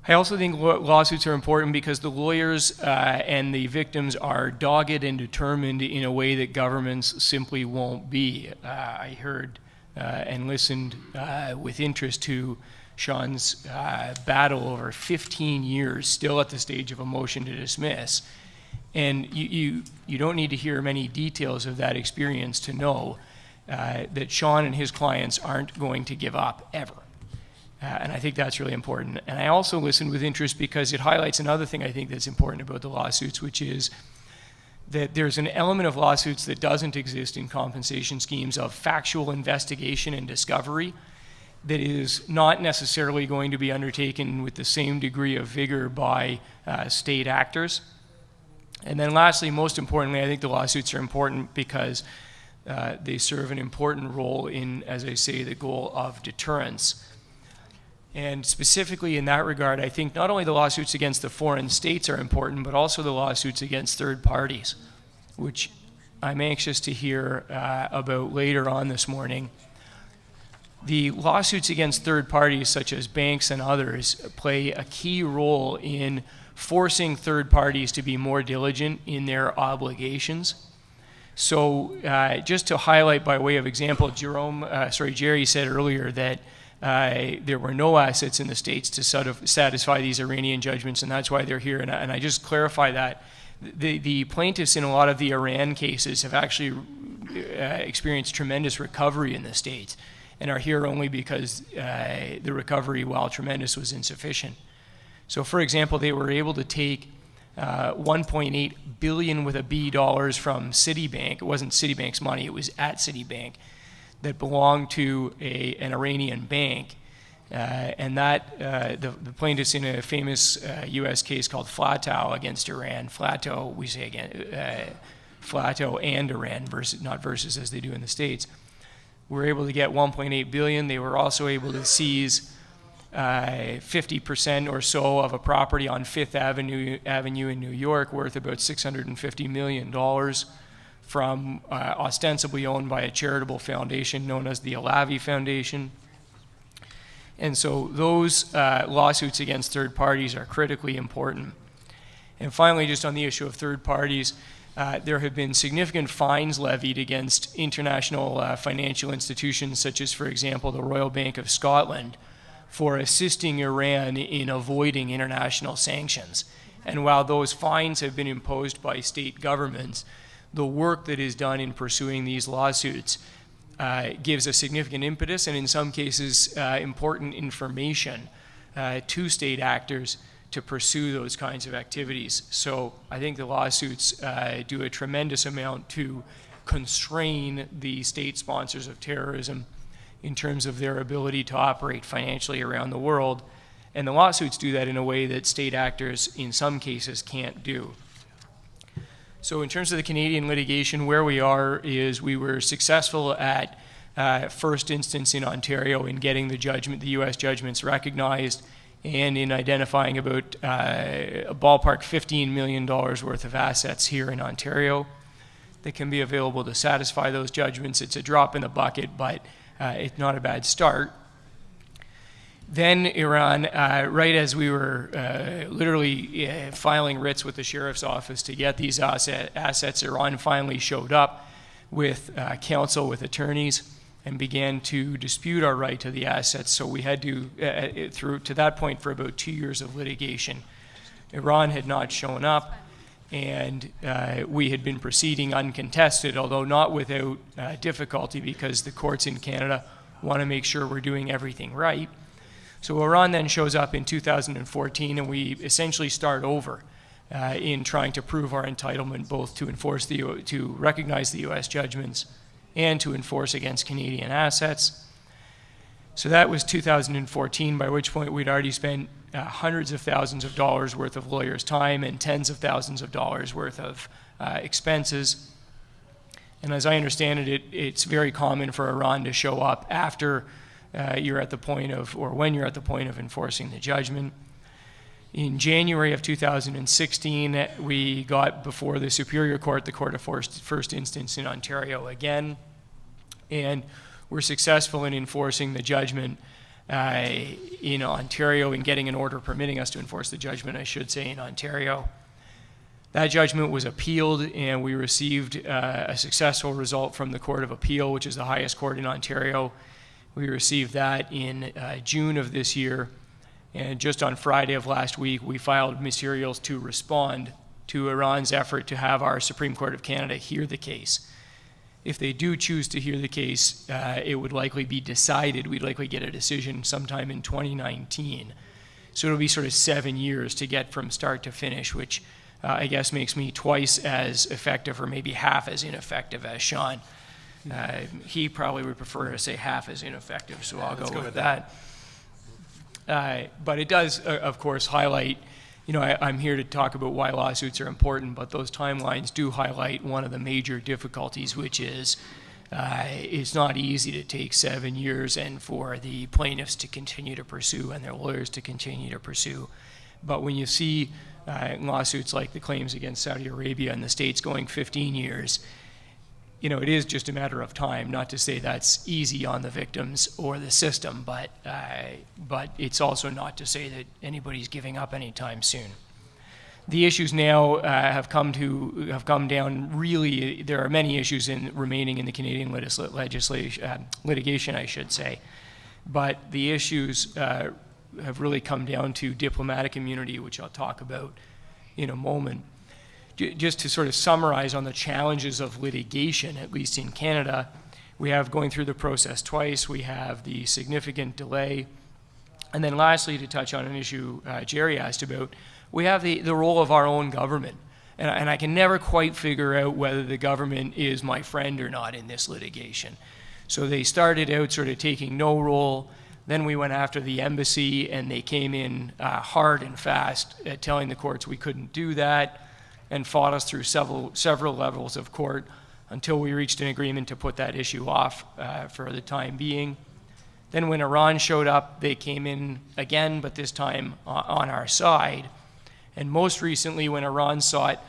I also think lawsuits are important because the lawyers and the victims are dogged and determined in a way that governments simply won't be. I heard and listened with interest to Sean's battle over 15 years, still at the stage of a motion to dismiss. And you don't need to hear many details of that experience to know that Sean and his clients aren't going to give up, ever. And I think that's really important. And I also listened with interest because it highlights another thing I think that's important about the lawsuits, which is that there's an element of lawsuits that doesn't exist in compensation schemes of factual investigation and discovery that is not necessarily going to be undertaken with the same degree of vigor by state actors. And then lastly, most importantly, I think the lawsuits are important because they serve an important role in, as I say, the goal of deterrence. And specifically in that regard, I think not only the lawsuits against the foreign states are important, but also the lawsuits against third parties, which I'm anxious to hear about later on this morning. The lawsuits against third parties, such as banks and others, play a key role in forcing third parties to be more diligent in their obligations. So just to highlight by way of example, Jerry said earlier that there were no assets in the States to sort of satisfy these Iranian judgments, and that's why they're here. And I just clarify that. The plaintiffs in a lot of the Iran cases have actually experienced tremendous recovery in the States and are here only because the recovery, while tremendous, was insufficient. So for example, they were able to take $1.8 billion with a B dollars from Citibank. It wasn't Citibank's money, it was at Citibank, that belonged to an Iranian bank. And that the plaintiffs in a famous US case called Flatow against Iran, Flatow, we say again, Flatow and Iran, not versus as they do in the States, were able to get $1.8 billion. They were also able to seize 50% or so of a property on Fifth Avenue in New York worth about $650 million from ostensibly owned by a charitable foundation known as the Alavi Foundation. And so those lawsuits against third parties are critically important. And finally, just on the issue of third parties, there have been significant fines levied against international financial institutions, such as, for example, the Royal Bank of Scotland, for assisting Iran in avoiding international sanctions. And while those fines have been imposed by state governments, the work that is done in pursuing these lawsuits gives a significant impetus and in some cases important information to state actors to pursue those kinds of activities. So I think the lawsuits do a tremendous amount to constrain the state sponsors of terrorism in terms of their ability to operate financially around the world. And the lawsuits do that in a way that state actors in some cases can't do. So in terms of the Canadian litigation, where we are is we were successful at first instance in Ontario in getting the US judgments recognized and in identifying about a ballpark $15 million worth of assets here in Ontario that can be available to satisfy those judgments. It's a drop in the bucket, but it's not a bad start. Then Iran, right as we were literally filing writs with the sheriff's office to get these assets, Iran finally showed up with counsel, with attorneys, and began to dispute our right to the assets. So we had to, through to that point, for about 2 years of litigation. Iran had not shown up, and we had been proceeding uncontested, although not without difficulty, because the courts in Canada want to make sure we're doing everything right. So Iran then shows up in 2014, and we essentially start over in trying to prove our entitlement, both to enforce to recognize the U.S. judgments and to enforce against Canadian assets. So that was 2014, by which point we'd already spent hundreds of thousands of dollars worth of lawyers' time and tens of thousands of dollars worth of expenses. And as I understand it, it's very common for Iran to show up after you're at the point of, or when you're at the point of enforcing the judgment. In January of 2016, we got before the Superior Court, the Court of First Instance in Ontario again, and were successful in enforcing the judgment in Ontario, in getting an order permitting us to enforce the judgment, I should say, in Ontario. That judgment was appealed, and we received a successful result from the Court of Appeal, which is the highest court in Ontario. We received that in June of this year, and just on Friday of last week, we filed materials to respond to Iran's effort to have our Supreme Court of Canada hear the case. If they do choose to hear the case, it would likely be decided. We'd likely get a decision sometime in 2019. So it'll be sort of 7 years to get from start to finish, which I guess makes me twice as effective, or maybe half as ineffective as Sean. He probably would prefer to say half as ineffective, so I'll go with that. But it does, of course, highlight, I'm here to talk about why lawsuits are important, but those timelines do highlight one of the major difficulties, which is it's not easy to take 7 years and for the plaintiffs to continue to pursue and their lawyers to continue to pursue. But when you see lawsuits like the claims against Saudi Arabia and the states going 15 years, it is just a matter of time. Not to say that's easy on the victims or the system, but it's also not to say that anybody's giving up anytime soon. The issues now have come down. Really, there are many issues remaining in the Canadian litigation, I should say, but the issues have really come down to diplomatic immunity, which I'll talk about in a moment. Just to sort of summarize on the challenges of litigation, at least in Canada, we have going through the process twice, we have the significant delay, and then lastly, to touch on an issue Jerry asked about, we have the role of our own government. And I can never quite figure out whether the government is my friend or not in this litigation. So they started out sort of taking no role, then we went after the embassy, and they came in hard and fast at telling the courts we couldn't do that, and fought us through several levels of court until we reached an agreement to put that issue off for the time being. Then when Iran showed up, they came in again, but this time on our side. And most recently, when Iran sought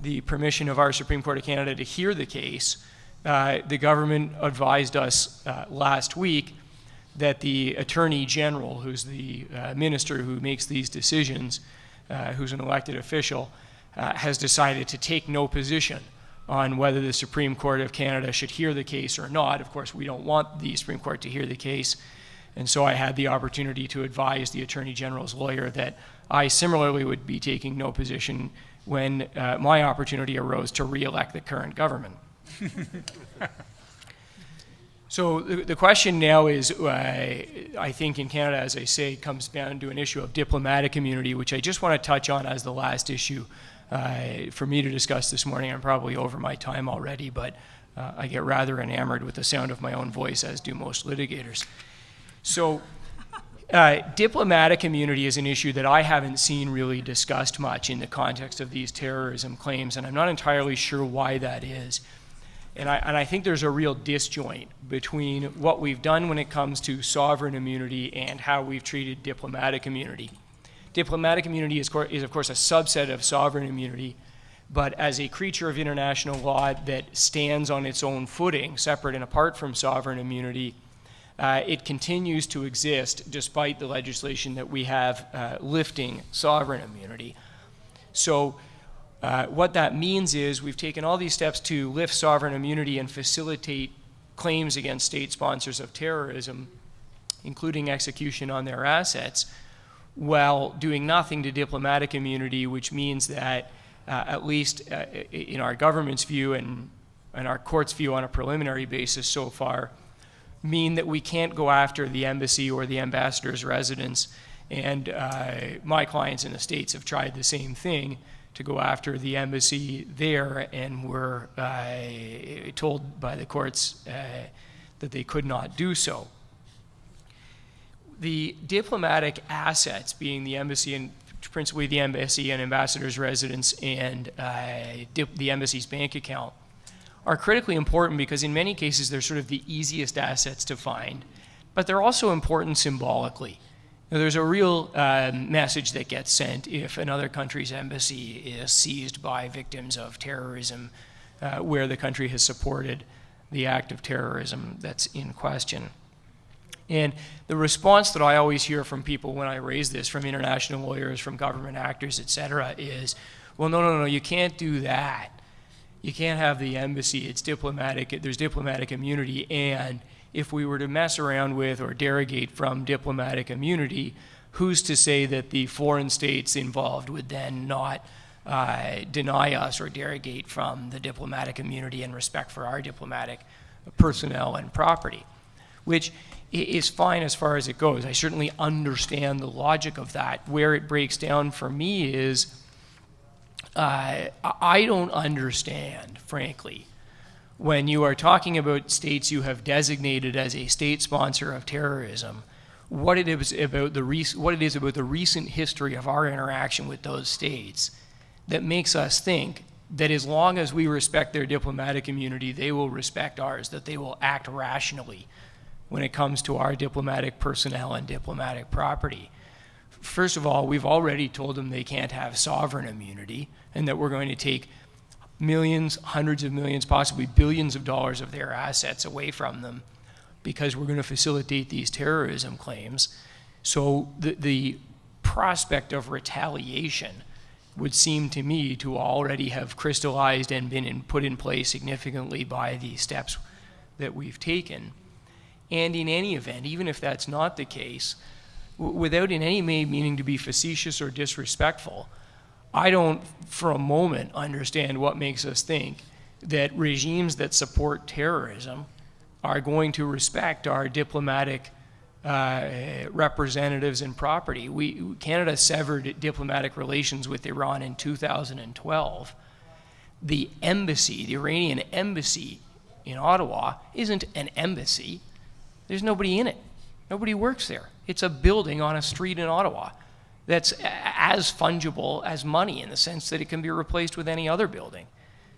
the permission of our Supreme Court of Canada to hear the case, the government advised us last week that the Attorney General, who's the minister who makes these decisions, who's an elected official, has decided to take no position on whether the Supreme Court of Canada should hear the case or not. Of course, we don't want the Supreme Court to hear the case, and so I had the opportunity to advise the Attorney General's lawyer that I similarly would be taking no position when my opportunity arose to re-elect the current government. So the question now is, I think in Canada, as I say, comes down to an issue of diplomatic immunity, which I just want to touch on as the last issue for me to discuss this morning. I'm probably over my time already, but I get rather enamored with the sound of my own voice, as do most litigators. So diplomatic immunity is an issue that I haven't seen really discussed much in the context of these terrorism claims, and I'm not entirely sure why that is. And I think there's a real disjoint between what we've done when it comes to sovereign immunity and how we've treated diplomatic immunity. Diplomatic immunity is of course a subset of sovereign immunity, but as a creature of international law that stands on its own footing, separate and apart from sovereign immunity, it continues to exist despite the legislation that we have lifting sovereign immunity. So what that means is we've taken all these steps to lift sovereign immunity and facilitate claims against state sponsors of terrorism, including execution on their assets, while doing nothing to diplomatic immunity, which means that at least in our government's view and our court's view on a preliminary basis so far, mean that we can't go after the embassy or the ambassador's residence. And my clients in the States have tried the same thing, to go after the embassy there, and were told by the courts that they could not do so. The diplomatic assets, being the embassy and principally the embassy and ambassador's residence and the embassy's bank account, are critically important because in many cases they're sort of the easiest assets to find, but they're also important symbolically. Now, there's a real message that gets sent if another country's embassy is seized by victims of terrorism where the country has supported the act of terrorism that's in question. And the response that I always hear from people when I raise this, from international lawyers, from government actors, et cetera, is, well, no, you can't do that. You can't have the embassy, it's diplomatic, there's diplomatic immunity, and if we were to mess around with or derogate from diplomatic immunity, who's to say that the foreign states involved would then not deny us or derogate from the diplomatic immunity and respect for our diplomatic personnel and property, which is fine as far as it goes. I certainly understand the logic of that. Where it breaks down for me is I don't understand, frankly, when you are talking about states you have designated as a state sponsor of terrorism, what it is about the recent history of our interaction with those states that makes us think that as long as we respect their diplomatic immunity, they will respect ours, that they will act rationally when it comes to our diplomatic personnel and diplomatic property. First of all, we've already told them they can't have sovereign immunity, and that we're going to take millions, hundreds of millions, possibly billions of dollars of their assets away from them because we're going to facilitate these terrorism claims. So the prospect of retaliation would seem to me to already have crystallized and been put in place significantly by the steps that we've taken. And in any event, even if that's not the case, without in any way meaning to be facetious or disrespectful, I don't for a moment understand what makes us think that regimes that support terrorism are going to respect our diplomatic representatives and property. Canada severed diplomatic relations with Iran in 2012. The embassy, the Iranian embassy in Ottawa, isn't an embassy. There's nobody in it. Nobody works there. It's a building on a street in Ottawa that's as fungible as money in the sense that it can be replaced with any other building.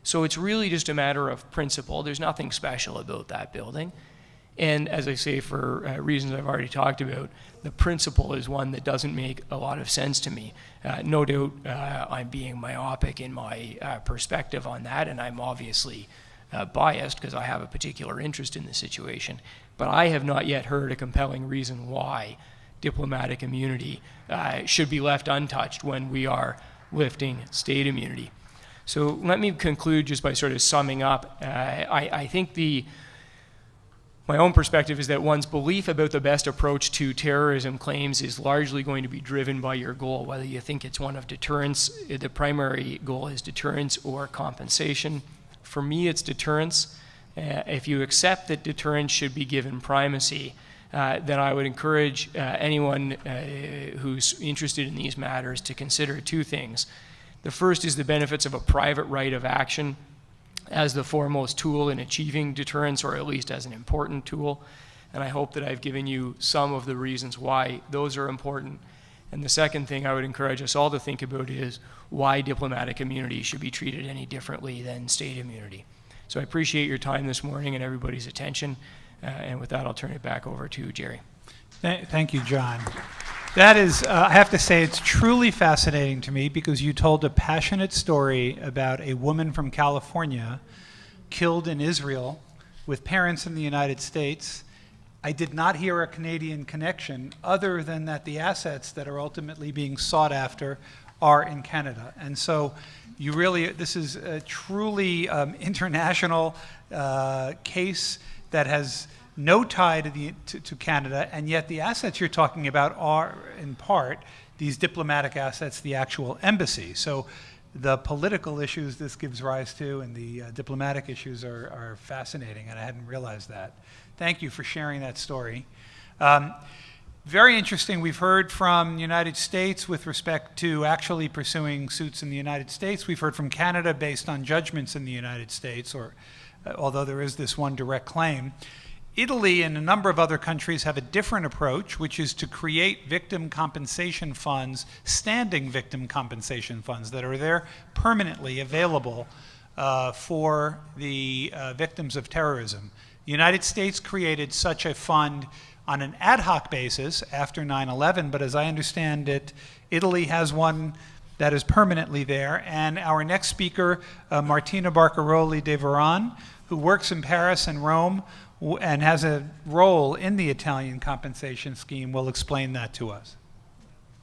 So it's really just a matter of principle. There's nothing special about that building. And as I say, for reasons I've already talked about, the principle is one that doesn't make a lot of sense to me. No doubt I'm being myopic in my perspective on that, and I'm obviously biased because I have a particular interest in the situation. But I have not yet heard a compelling reason why diplomatic immunity should be left untouched when we are lifting state immunity. So let me conclude just by sort of summing up. I think my own perspective is that one's belief about the best approach to terrorism claims is largely going to be driven by your goal, whether you think it's one of deterrence, the primary goal is deterrence or compensation. For me, it's deterrence. If you accept that deterrence should be given primacy, then I would encourage anyone who's interested in these matters to consider two things. The first is the benefits of a private right of action as the foremost tool in achieving deterrence, or at least as an important tool. And I hope that I've given you some of the reasons why those are important. And the second thing I would encourage us all to think about is why diplomatic immunity should be treated any differently than state immunity. So I appreciate your time this morning and everybody's attention. And with that, I'll turn it back over to Jerry. Thank you, John. That is, I have to say, it's truly fascinating to me because you told a passionate story about a woman from California killed in Israel with parents in the United States. I did not hear a Canadian connection other than that the assets that are ultimately being sought after are in Canada. And so you really, this is a truly international case that has no tie to Canada, and yet the assets you're talking about are, in part, these diplomatic assets, the actual embassy. So the political issues this gives rise to and the diplomatic issues are fascinating, and I hadn't realized that. Thank you for sharing that story. Very interesting. We've heard from the United States with respect to actually pursuing suits in the United States. We've heard from Canada based on judgments in the United States, or although there is this one direct claim. Italy and a number of other countries have a different approach, which is to create victim compensation funds, standing victim compensation funds that are there permanently available for the victims of terrorism. The United States created such a fund on an ad hoc basis after 9/11, but as I understand it, Italy has one that is permanently there. And our next speaker, Martina Barcaroli de Varan, who works in Paris and Rome and has a role in the Italian compensation scheme, will explain that to us.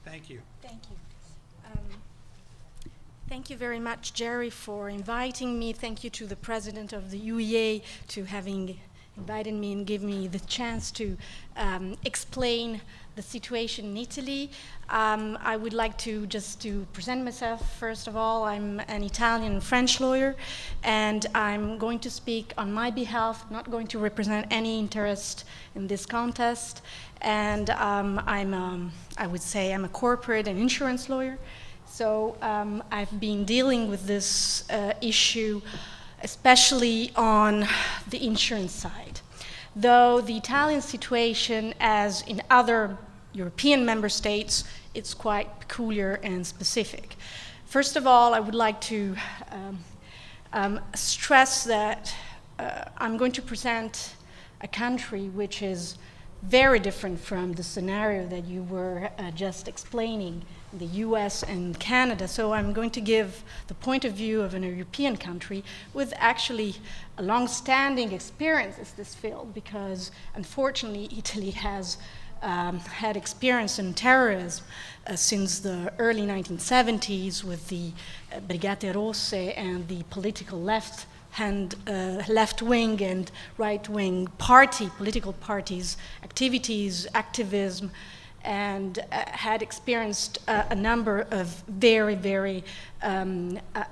Thank you. Thank you. Thank you very much, Jerry, for inviting me. Thank you to the president of the UIA to having invited me and give me the chance to explain the situation in Italy. I would like to present myself. First of all, I'm an Italian and French lawyer, and I'm going to speak on my behalf, not going to represent any interest in this contest. And I would say I'm a corporate and insurance lawyer. So I've been dealing with this issue especially on the insurance side. Though the Italian situation, as in other European member states, it's quite peculiar and specific. First of all, I would like to stress that I'm going to present a country which is very different from the scenario that you were just explaining, the US and Canada. So I'm going to give the point of view of an European country with actually a long-standing experience in this field, because unfortunately Italy has had experience in terrorism since the early 1970s with the Brigate Rosse and the political left-wing and right-wing political parties, activities, activism, and had experienced a number of very, very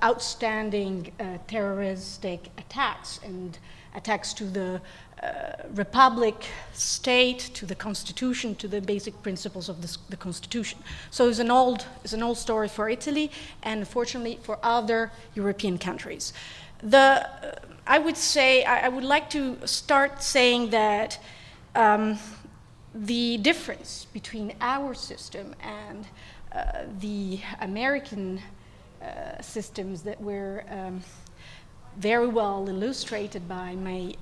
outstanding terroristic attacks, and attacks to the republic, state, to the constitution, to the basic principles of the constitution. So it's an old story for Italy, and unfortunately for other European countries. I would say, I would like to start saying that the difference between our system and the American systems that were very well illustrated by my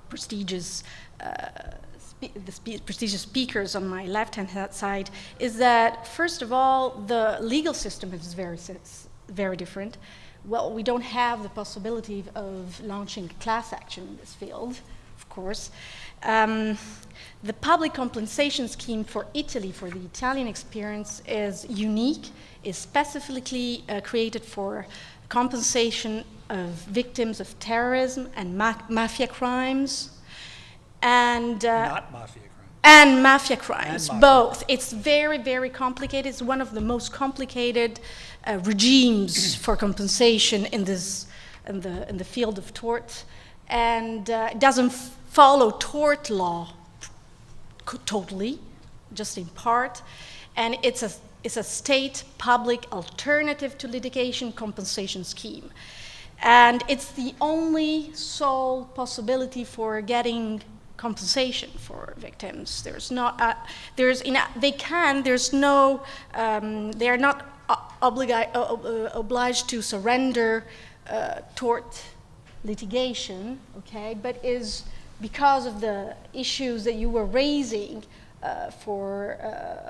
prestigious speakers on my left-hand side is that, first of all, the legal system is very different. Well, we don't have the possibility of launching a class action in this field, of course. The public compensation scheme for Italy, for the Italian experience, is unique, is specifically created for compensation of victims of terrorism and mafia crimes. And Not mafia crimes. And mafia crimes, And mafia. both. It's very, very complicated. It's one of the most complicated regimes for compensation in the field of tort, and it doesn't follow tort law totally, just in part, and it's a state public alternative to litigation compensation scheme, and it's the only sole possibility for getting compensation for victims. They are not obliged to surrender tort litigation, okay, but is because of the issues that you were raising for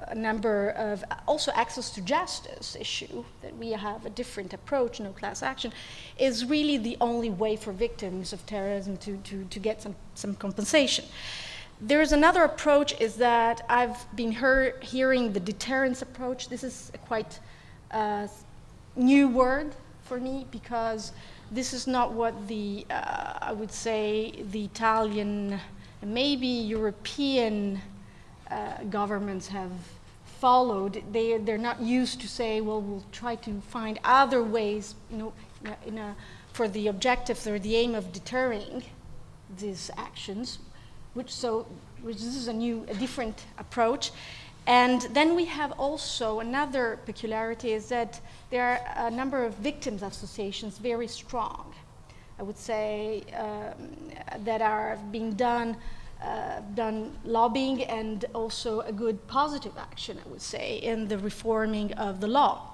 a number of also access to justice issue, that we have a different approach, no class action, is really the only way for victims of terrorism to get some compensation. There's another approach, is that I've been hearing the deterrence approach. This is a quite new word for me, because this is not what I would say, the Italian, maybe European governments have followed. They're not used to say, well, we'll try to find other ways, for the objective or the aim of deterring these actions, which this is a different approach. And then we have also another peculiarity is that there are a number of victims associations very strong, I would say, that are being done lobbying and also a good positive action, I would say, in the reforming of the law.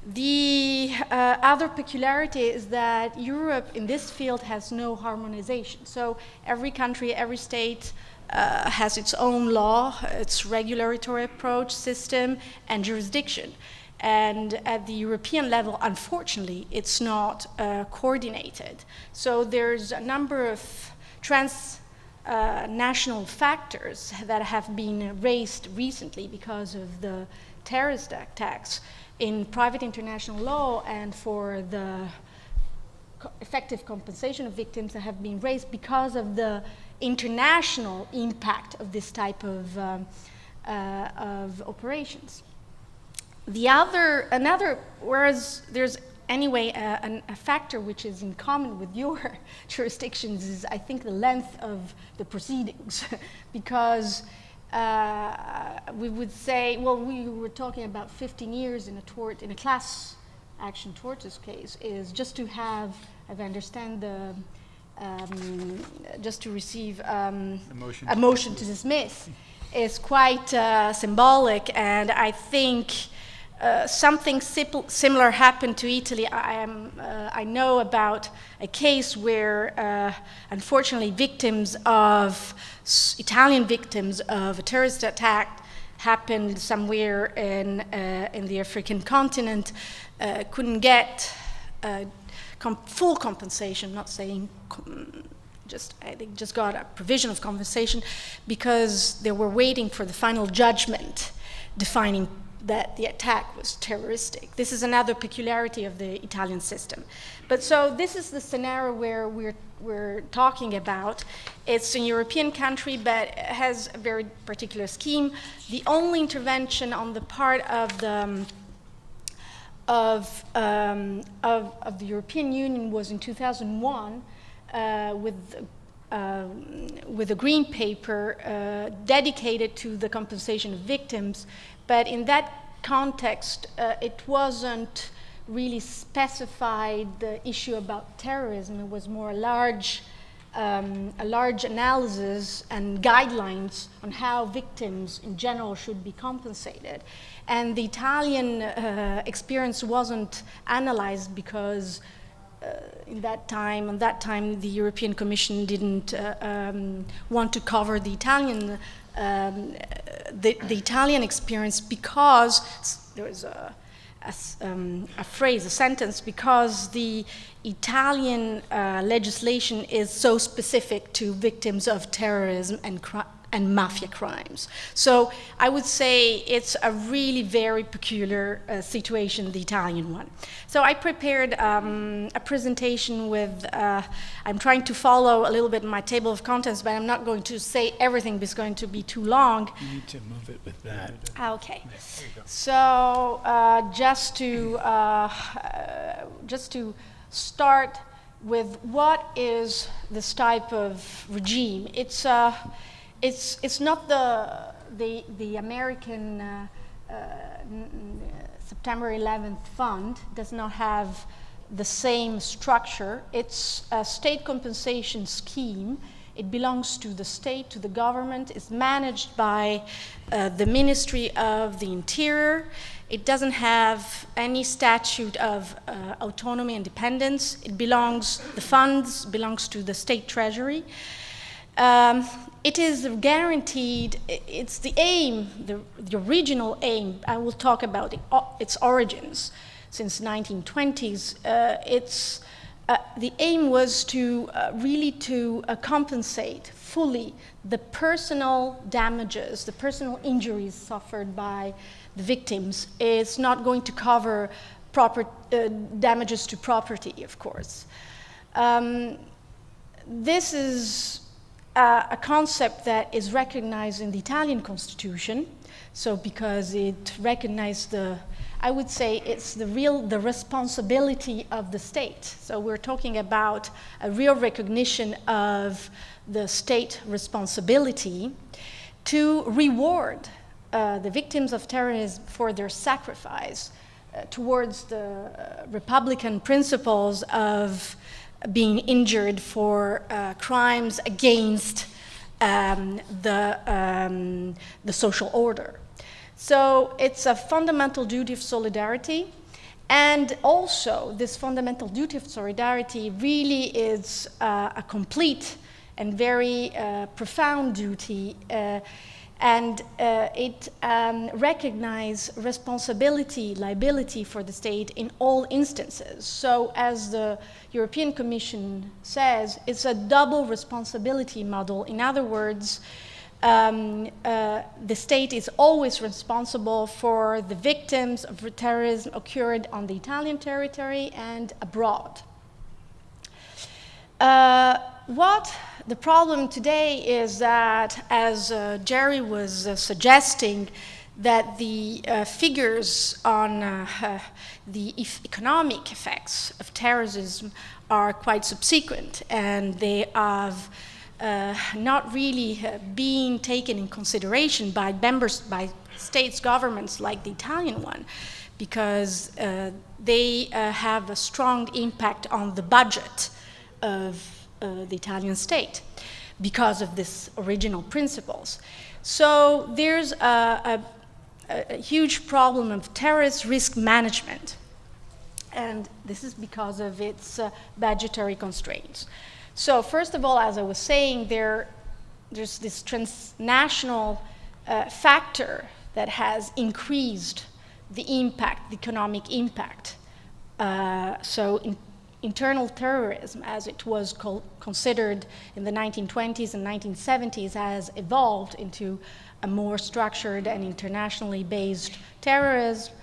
The other peculiarity is that Europe in this field has no harmonization. So every country, every state has its own law, its regulatory approach, system, and jurisdiction. And at the European level, unfortunately, it's not coordinated. So there's a number of transnational factors that have been raised recently because of the terrorist attacks in private international law and for the effective compensation of victims that have been raised because of the international impact of this type of operations. Whereas there's anyway a factor which is in common with your jurisdictions is, I think, the length of the proceedings, because we would say, well, we were talking about 15 years in a class action torts case, is just to have, if I understand just to receive a motion to dismiss is quite symbolic, and I think something similar happened to Italy. I know about a case where, unfortunately, Italian victims of a terrorist attack happened somewhere in the African continent, couldn't get full compensation. Not saying I think just got a provision of compensation because they were waiting for the final judgment defining that the attack was terroristic. This is another peculiarity of the Italian system. But so this is the scenario where we're talking about. It's a European country, but it has a very particular scheme. The only intervention on the part of the European Union was in 2001 with a green paper dedicated to the compensation of victims. But in that context, it wasn't really specified the issue about terrorism. It was more a large analysis and guidelines on how victims in general should be compensated. And the Italian experience wasn't analyzed because on that time, the European Commission didn't want to cover the Italian experience because there was a sentence, because the Italian legislation is so specific to victims of terrorism and mafia crimes. So I would say it's a really very peculiar situation, the Italian one. So I prepared a presentation with, I'm trying to follow a little bit my table of contents, but I'm not going to say everything because it's going to be too long. You need to move it with that. Okay. So just to start with what is this type of regime. It's not the American September 11th fund, does not have the same structure. It's a state compensation scheme. It belongs to the state, to the government. It's managed by the Ministry of the Interior. It doesn't have any statute of autonomy and independence. The funds belongs to the state treasury. It is guaranteed, it's the aim, the original aim. I will talk about its origins since 1920s. The aim was to really compensate fully the personal damages, the personal injuries suffered by the victims. It's not going to cover damages to property, of course. This is a concept that is recognized in the Italian constitution. So because it recognized I would say it's the responsibility of the state. So we're talking about a real recognition of the state responsibility to reward the victims of terrorism for their sacrifice towards the Republican principles of being injured for crimes against the social order. So it's a fundamental duty of solidarity, and also this fundamental duty of solidarity really is a complete and very profound duty, and it recognizes responsibility, liability for the state in all instances. So as the European Commission says, it's a double responsibility model. In other words, the state is always responsible for the victims of terrorism occurred on the Italian territory and abroad. What the problem today is that, as Jerry was suggesting, that the figures on the economic effects of terrorism are quite subsequent, and they have not really being taken in consideration by states governments like the Italian one, because they have a strong impact on the budget of the Italian state because of this original principles. So there's a huge problem of terrorist risk management, and this is because of its budgetary constraints. So first of all, as I was saying, there's this transnational factor that has increased the impact, the economic impact. Internal terrorism, as it was considered in the 1920s and 1970s, has evolved into a more structured and internationally based terrorism.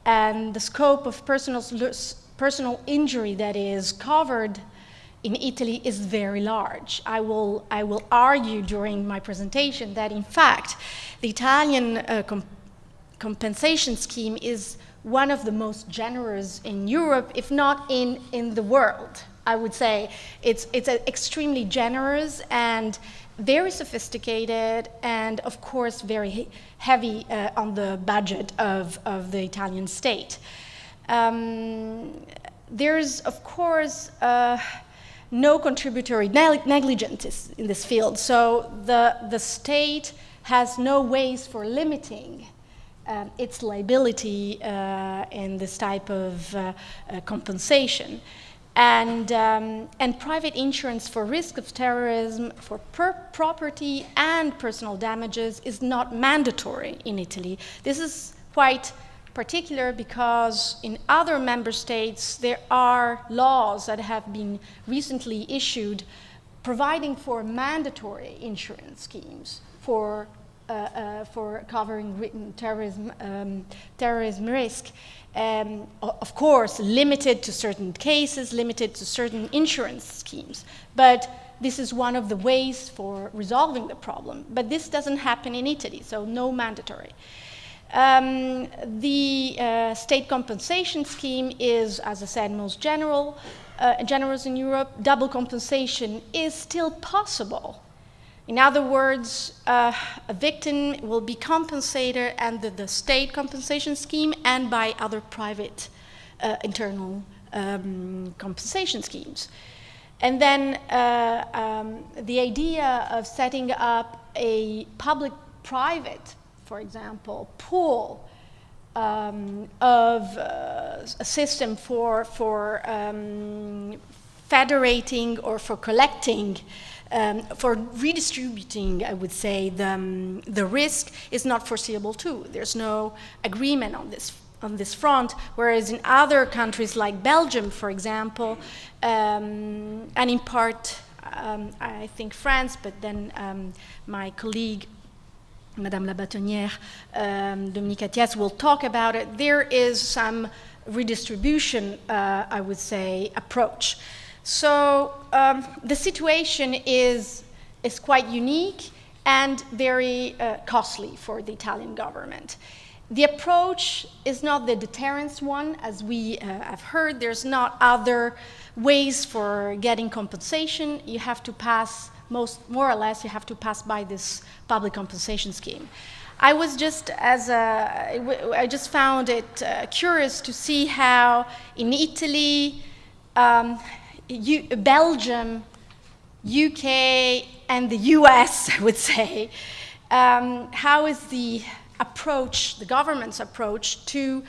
And the scope of personal injury that is covered in Italy is very large. I will argue during my presentation that, in fact, the Italian compensation scheme is one of the most generous in Europe, if not in the world. I would say it's extremely generous and very sophisticated, and of course very heavy on the budget of the Italian state. There's of course no contributory negligence in this field, so the state has no ways for limiting its liability in this type of compensation. And private insurance for risk of terrorism, for property and personal damages is not mandatory in Italy. This is quite particular because in other member states there are laws that have been recently issued providing for mandatory insurance schemes for covering terrorism risk. Of course, limited to certain cases, limited to certain insurance schemes. But this is one of the ways for resolving the problem. But this doesn't happen in Italy, so no mandatory. The state compensation scheme is, as I said, most generous in Europe. Double compensation is still possible. In other words, a victim will be compensated under the state compensation scheme and by other private internal compensation schemes. And then the idea of setting up a public-private, for example, pool of a system for federating or for collecting, for redistributing, I would say, the risk is not foreseeable too. There's no agreement on this front, whereas in other countries like Belgium, for example, and in part, I think France, but then my colleague, Madame la Bâtonnière, Dominique Attias, will talk about it. There is some redistribution, I would say, approach. So the situation is quite unique, and very costly for the Italian government. The approach is not the deterrence one, as we have heard. There's not other ways for getting compensation. You have to pass, more or less, you have to pass by this public compensation scheme. I just found it curious to see how in Italy, Belgium, UK, and the US, I would say, how is the approach, the government's approach to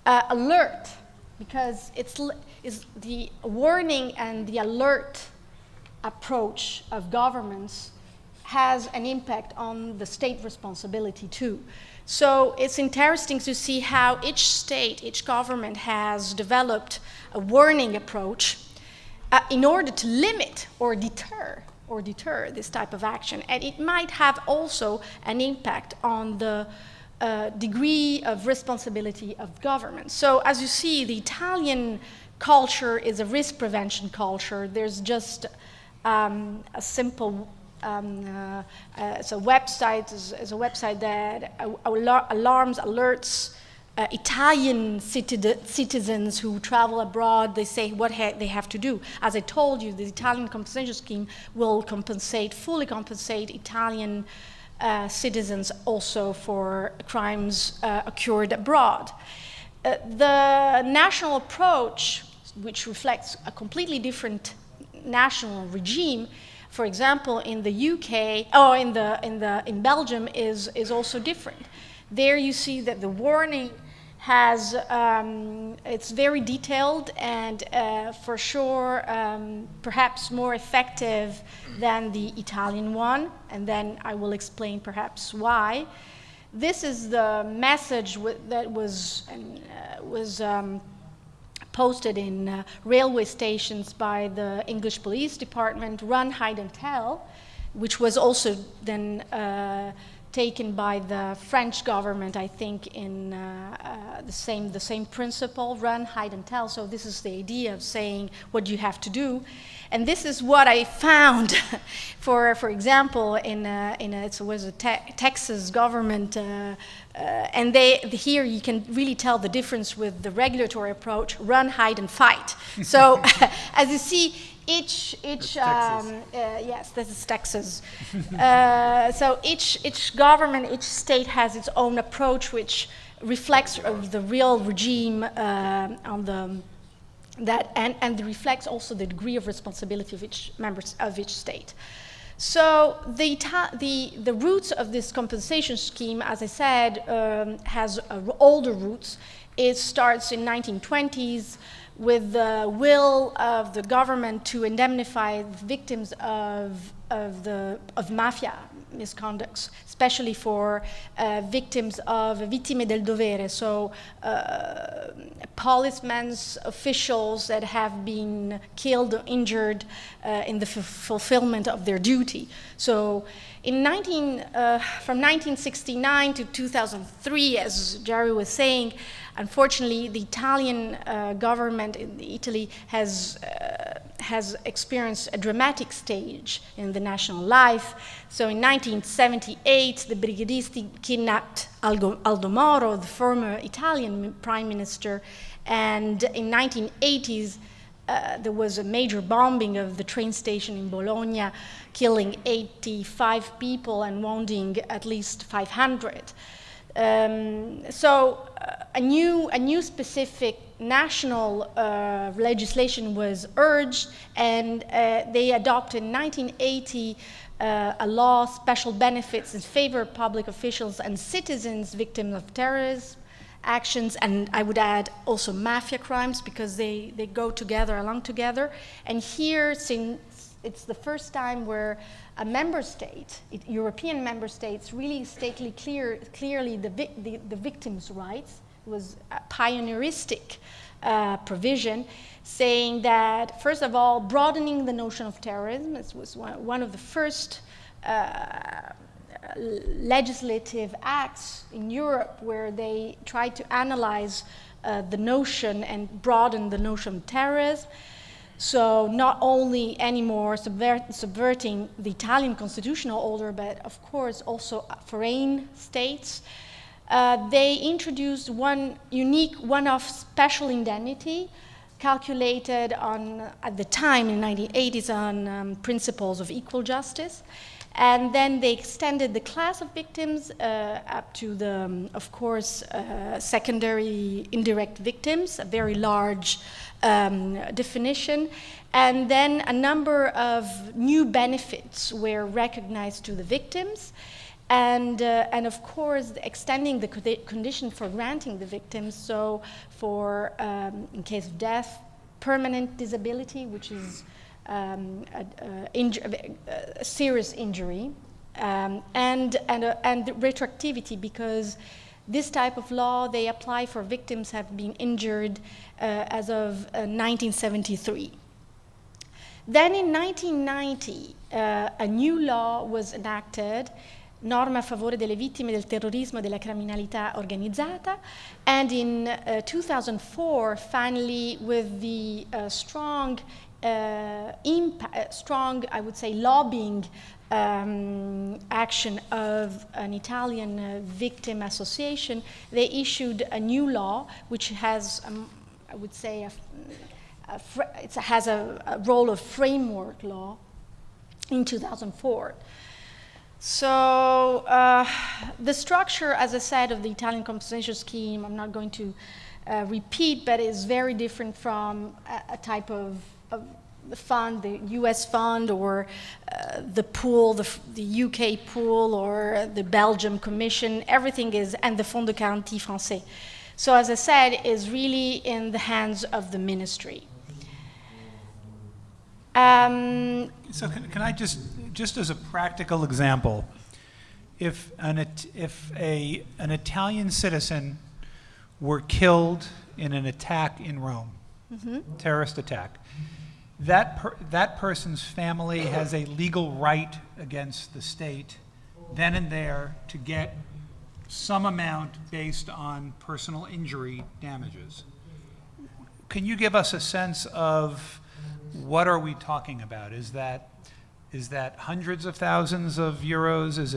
alert, because is the warning and the alert approach of governments has an impact on the state responsibility too. So it's interesting to see how each state, each government has developed a warning approach in order to limit or deter this type of action. And it might have also an impact on the degree of responsibility of government. So as you see, the Italian culture is a risk prevention culture. There's just a simple it's a website that alerts Italian citizens who travel abroad. They say what they have to do. As I told you, the Italian compensation scheme will fully compensate Italian citizens also for crimes occurred abroad. The national approach, which reflects a completely different national regime, for example, in the UK, or in Belgium, is also different. There you see that the warning has, it's very detailed and for sure perhaps more effective than the Italian one, and then I will explain perhaps why. This is the message that was posted in railway stations by the English Police Department, Run, Hide and Tell, which was also then taken by the French government, I think, in the same principle, Run, Hide and Tell. So this is the idea of saying what you have to do. And this is what I found, for example, it was a Texas government, and here you can really tell the difference with the regulatory approach: run, hide, and fight. So, as you see, each yes, this is Texas. So each government, each state has its own approach, which reflects the real regime on the. And reflects also the degree of responsibility of each state. So the roots of this compensation scheme, as I said, has older roots. It starts in 1920s with the will of the government to indemnify victims of mafia misconducts, especially for victims of vittime del dovere, so policemen, officials that have been killed or injured in the fulfillment of their duty. So from 1969 to 2003, as Jerry was saying, unfortunately, the Italian government in Italy has experienced a dramatic stage in the national life. So in 1978, the Brigadisti kidnapped Aldo Moro, the former Italian prime minister, and in 1980s, there was a major bombing of the train station in Bologna, killing 85 people and wounding at least 500. So a new specific national legislation was urged, and they adopted in 1980 a law, special benefits in favor of public officials and citizens victims of terrorism actions, and I would add also mafia crimes, because they go together, along together. And here, since it's the first time where a member state, European member states, really stated clearly the victims' rights. It was a pioneeristic provision, saying that, first of all, broadening the notion of terrorism. This was one of the first legislative acts in Europe where they tried to analyze the notion and broaden the notion of terrorism. So not only anymore subverting the Italian constitutional order, but of course also foreign states. They introduced one unique one-off special indemnity calculated on, at the time in the 1980s, on principles of equal justice. And then they extended the class of victims up to the, of course, secondary indirect victims, a very large definition. And then a number of new benefits were recognized to the victims. And of course, extending the condition for granting the victims. So for, in case of death, permanent disability, which is a serious injury, and retroactivity, because this type of law, they apply for victims have been injured as of 1973. Then in 1990, a new law was enacted, Norma a favore delle vittime del terrorismo e della criminalità organizzata, and in 2004, finally, with the strong, I would say, lobbying action of an Italian victim association, they issued a new law which has, I would say, it has a role of framework law in 2004. So the structure, as I said, of the Italian compensation scheme, I'm not going to repeat, but is very different from a type of the fund, the US fund, or the pool, the UK pool, or the Belgium Commission. Everything is, and the Fonds de Garantie Français. So as I said, is really in the hands of the ministry. So can I just as a practical example, if an Italian citizen were killed in an attack in Rome, terrorist attack, that person's family has a legal right against the state then and there to get some amount based on personal injury damages. Can you give us a sense of what are we talking about? Is that hundreds of thousands of euros? Is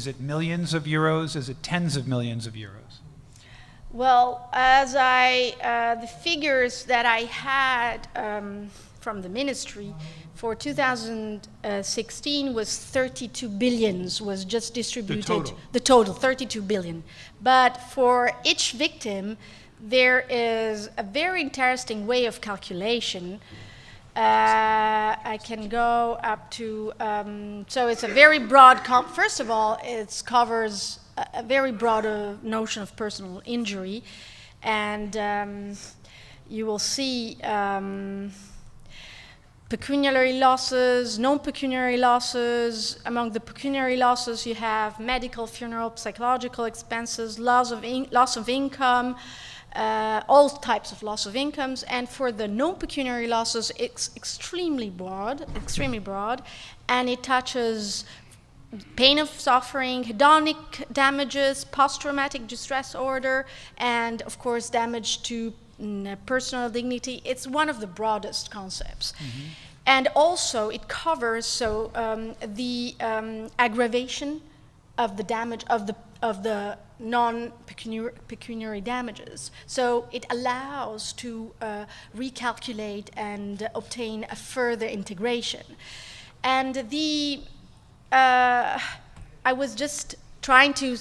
it millions of euros? Is it tens of millions of euros? Well, as the figures that I had from the ministry for 2016 was 32 billions, was just distributed. The total, 32 billion. But for each victim, there is a very interesting way of calculation. I can go up to, so it's a very broad, first of all, it covers a very broad notion of personal injury, and you will see pecuniary losses, non-pecuniary losses. Among the pecuniary losses, you have medical, funeral, psychological expenses, loss of income, all types of loss of incomes. And for the non-pecuniary losses, it's extremely broad, and it touches pain of suffering, hedonic damages, post-traumatic distress disorder, and of course damage to personal dignity. It's one of the broadest concepts. And also it covers the aggravation of the damage of the non-pecuniary damages. So it allows to recalculate and obtain a further integration. And I was just trying to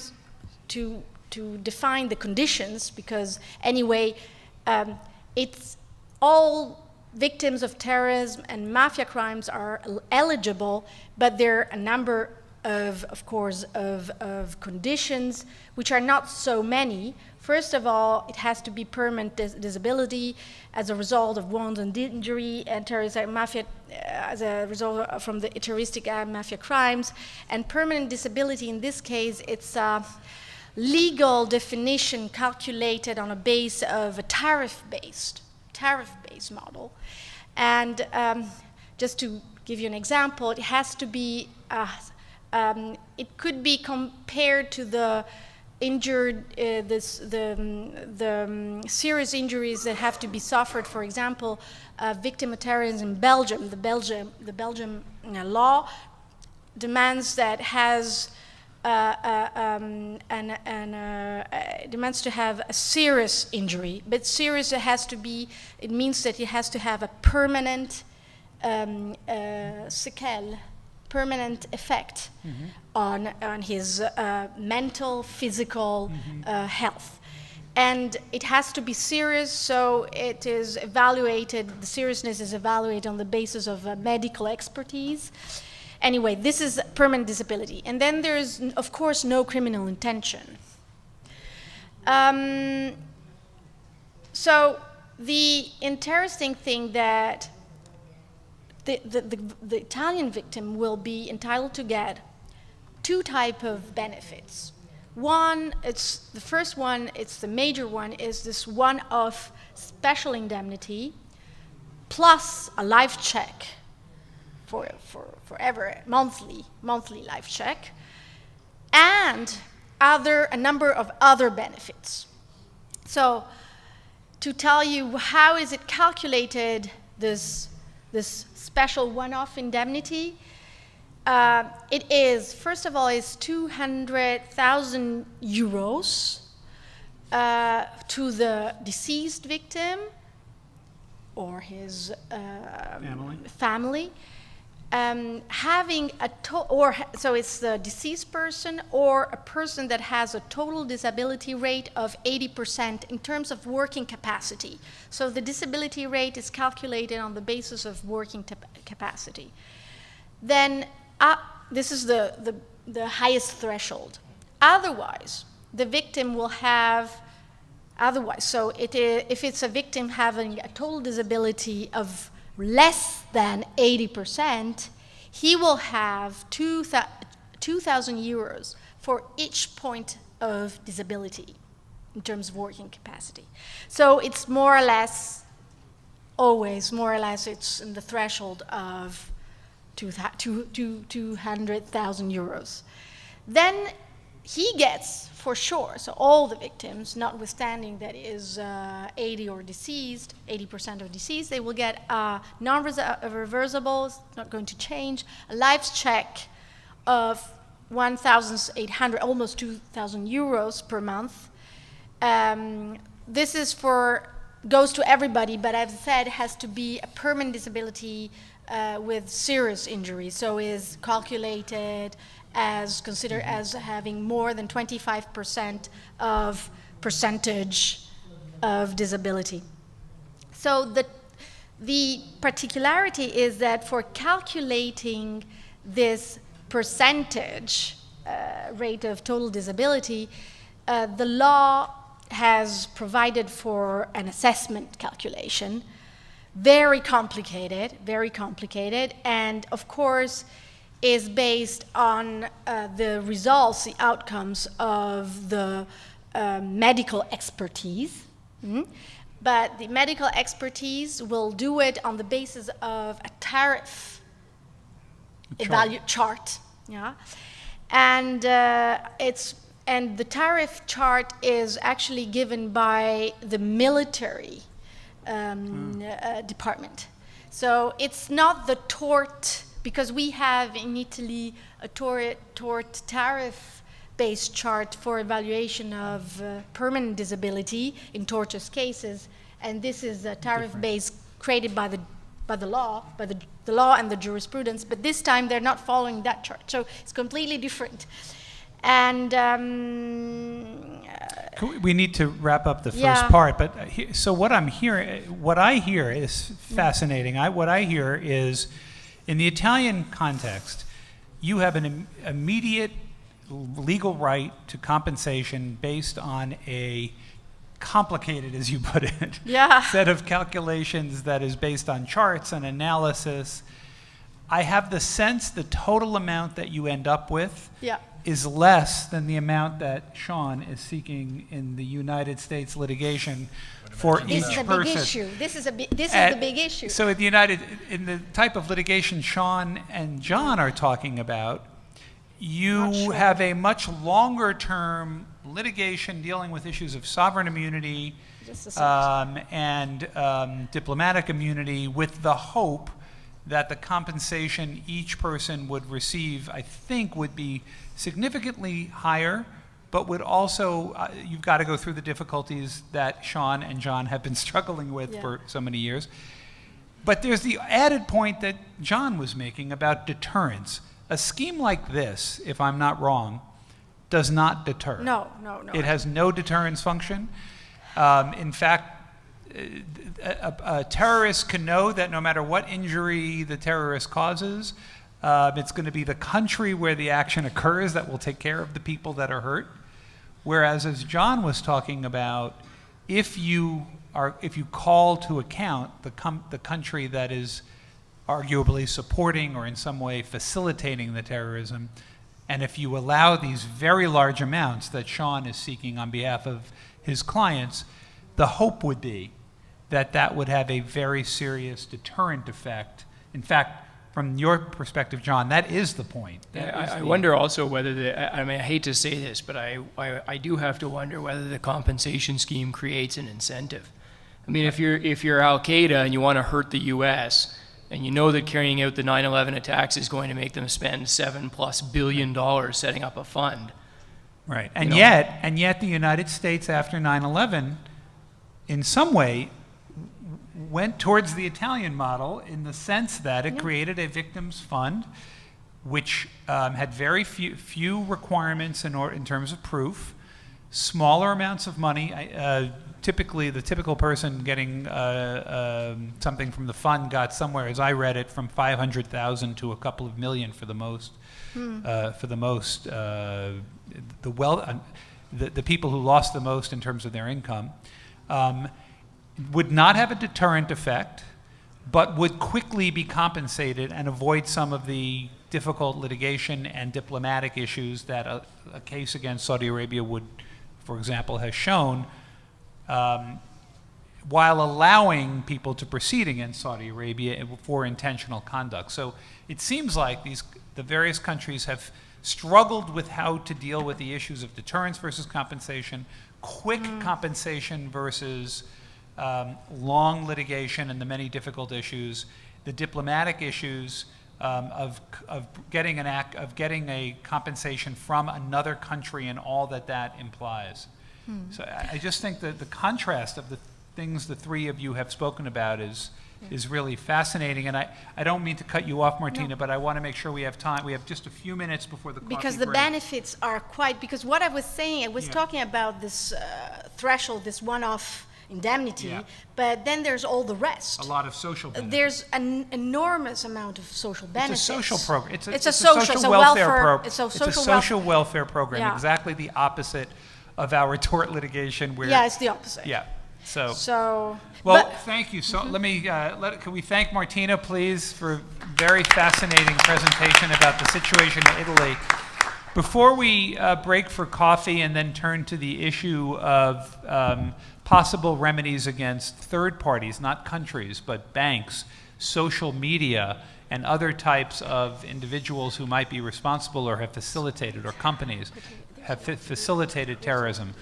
define the conditions, because anyway, it's all victims of terrorism and mafia crimes are eligible, but there are a number of course, of conditions, which are not so many. First of all, it has to be permanent disability as a result of wounds and injury and terroristic mafia, as a result from the terroristic mafia crimes. And permanent disability, in this case, it's a legal definition calculated on a base of a tariff-based model. And just to give you an example, it has to be it could be compared to the injured, the serious injuries that have to be suffered. For example, victim of terrorism in Belgium, the Belgium law demands that has demands to have a serious injury, but serious it means that it has to have a permanent séquelle, permanent effect on his mental, physical health. And it has to be serious, so it is evaluated, the seriousness is evaluated on the basis of medical expertise. Anyway, this is permanent disability. And then there's, of course, no criminal intention. So the interesting thing that the Italian victim will be entitled to get two types of benefits. One, it's the first one, it's the major one, is this one of special indemnity plus a life check for forever, monthly life check, and a number of other benefits. So to tell you how is it calculated, this special one-off indemnity, it is, first of all, is 200,000 euros to the deceased victim or his family. Having so it's the deceased person or a person that has a total disability rate of 80% in terms of working capacity. So the disability rate is calculated on the basis of working capacity. Then this is the highest threshold. Otherwise, the victim will have, so if it's a victim having a total disability of less than 80%, he will have 2,000 euros for each point of disability in terms of working capacity. So it's more or less, always more or less, it's in the threshold of 200,000 euros. Then he gets, for sure, so all the victims, notwithstanding that is 80% or deceased, they will get a non-reversible, not going to change, a life check of 1,800, almost 2,000 euros per month. This is goes to everybody, but as I said, has to be a permanent disability with serious injury, so is calculated as considered as having more than 25% of percentage of disability. So the particularity is that for calculating this percentage rate of total disability, the law has provided for an assessment calculation, very complicated, and of course is based on the results, the outcomes of the medical expertise. But the medical expertise will do it on the basis of a tariff chart. Yeah? And the tariff chart is actually given by the military department. So it's not the tort, because we have in Italy a tort tariff-based chart for evaluation of permanent disability in tortious cases, and this is a tariff-based created by the law, the law and the jurisprudence. But this time they're not following that chart, so it's completely different. And we need to wrap up the first part, but so what I hear is fascinating. What I hear is, in the Italian context, you have an immediate legal right to compensation based on a complicated, as you put it, set of calculations that is based on charts and analysis. I have the sense the total amount that you end up with is less than the amount that Sean is seeking in the United States litigation for each person. This is the big issue. So in the type of litigation Sean and John are talking about, you have a much longer term litigation dealing with issues of sovereign immunity Just a second. and diplomatic immunity, with the hope that the compensation each person would receive, I think, would be significantly higher, but would also, you've got to go through the difficulties that Sean and John have been struggling with for so many years. But there's the added point that John was making about deterrence. A scheme like this, if I'm not wrong, does not deter. No. It has no deterrence function. In fact, a terrorist can know that no matter what injury the terrorist causes, it's going to be the country where the action occurs that will take care of the people that are hurt. Whereas, as John was talking about, if you call to account the country that is arguably supporting or in some way facilitating the terrorism, and if you allow these very large amounts that Sean is seeking on behalf of his clients, the hope would be that that would have a very serious deterrent effect. In fact, from your perspective, John, that is the point. I wonder also whether I mean, I hate to say this, but I do have to wonder whether the compensation scheme creates an incentive. I mean, if you're Al Qaeda and you want to hurt the U.S., and you know that carrying out the 9/11 attacks is going to make them spend $7+ billion setting up a fund. Right, and yet the United States after 9/11, in some way, went towards the Italian model in the sense that it created a victims fund, which had very few requirements in terms of proof, smaller amounts of money. Typically, the typical person getting something from the fund got somewhere, as I read it, from $500,000 to a couple of million for the most. The people who lost the most in terms of their income would not have a deterrent effect, but would quickly be compensated and avoid some of the difficult litigation and diplomatic issues that a case against Saudi Arabia would, for example, has shown, while allowing people to proceed against Saudi Arabia for intentional conduct. So it seems like the various countries have struggled with how to deal with the issues of deterrence versus compensation, quick compensation versus long litigation and the many difficult issues, the diplomatic issues of getting a compensation from another country and all that implies. So I just think that the contrast of the things the three of you have spoken about is really fascinating. And I don't mean to cut you off, Martina, but I want to make sure we have time. We have just a few minutes before the coffee Because the break. benefits are quite, because what I was saying, I was talking about this threshold, this one-off indemnity, but then there's all the rest. A lot of social benefits. There's an enormous amount of social benefits. It's a social program. It's a social welfare program. It's a It's a social welfare program. Yeah. Exactly the opposite of our tort litigation. Where Yeah, it's the opposite. Yeah. So Well, thank you. So let me can we thank Martina, please, for a very fascinating presentation about the situation in Italy. Before we break for coffee and then turn to the issue of possible remedies against third parties, not countries, but banks, social media, and other types of individuals who might be responsible or have facilitated, or companies have facilitated terrorism,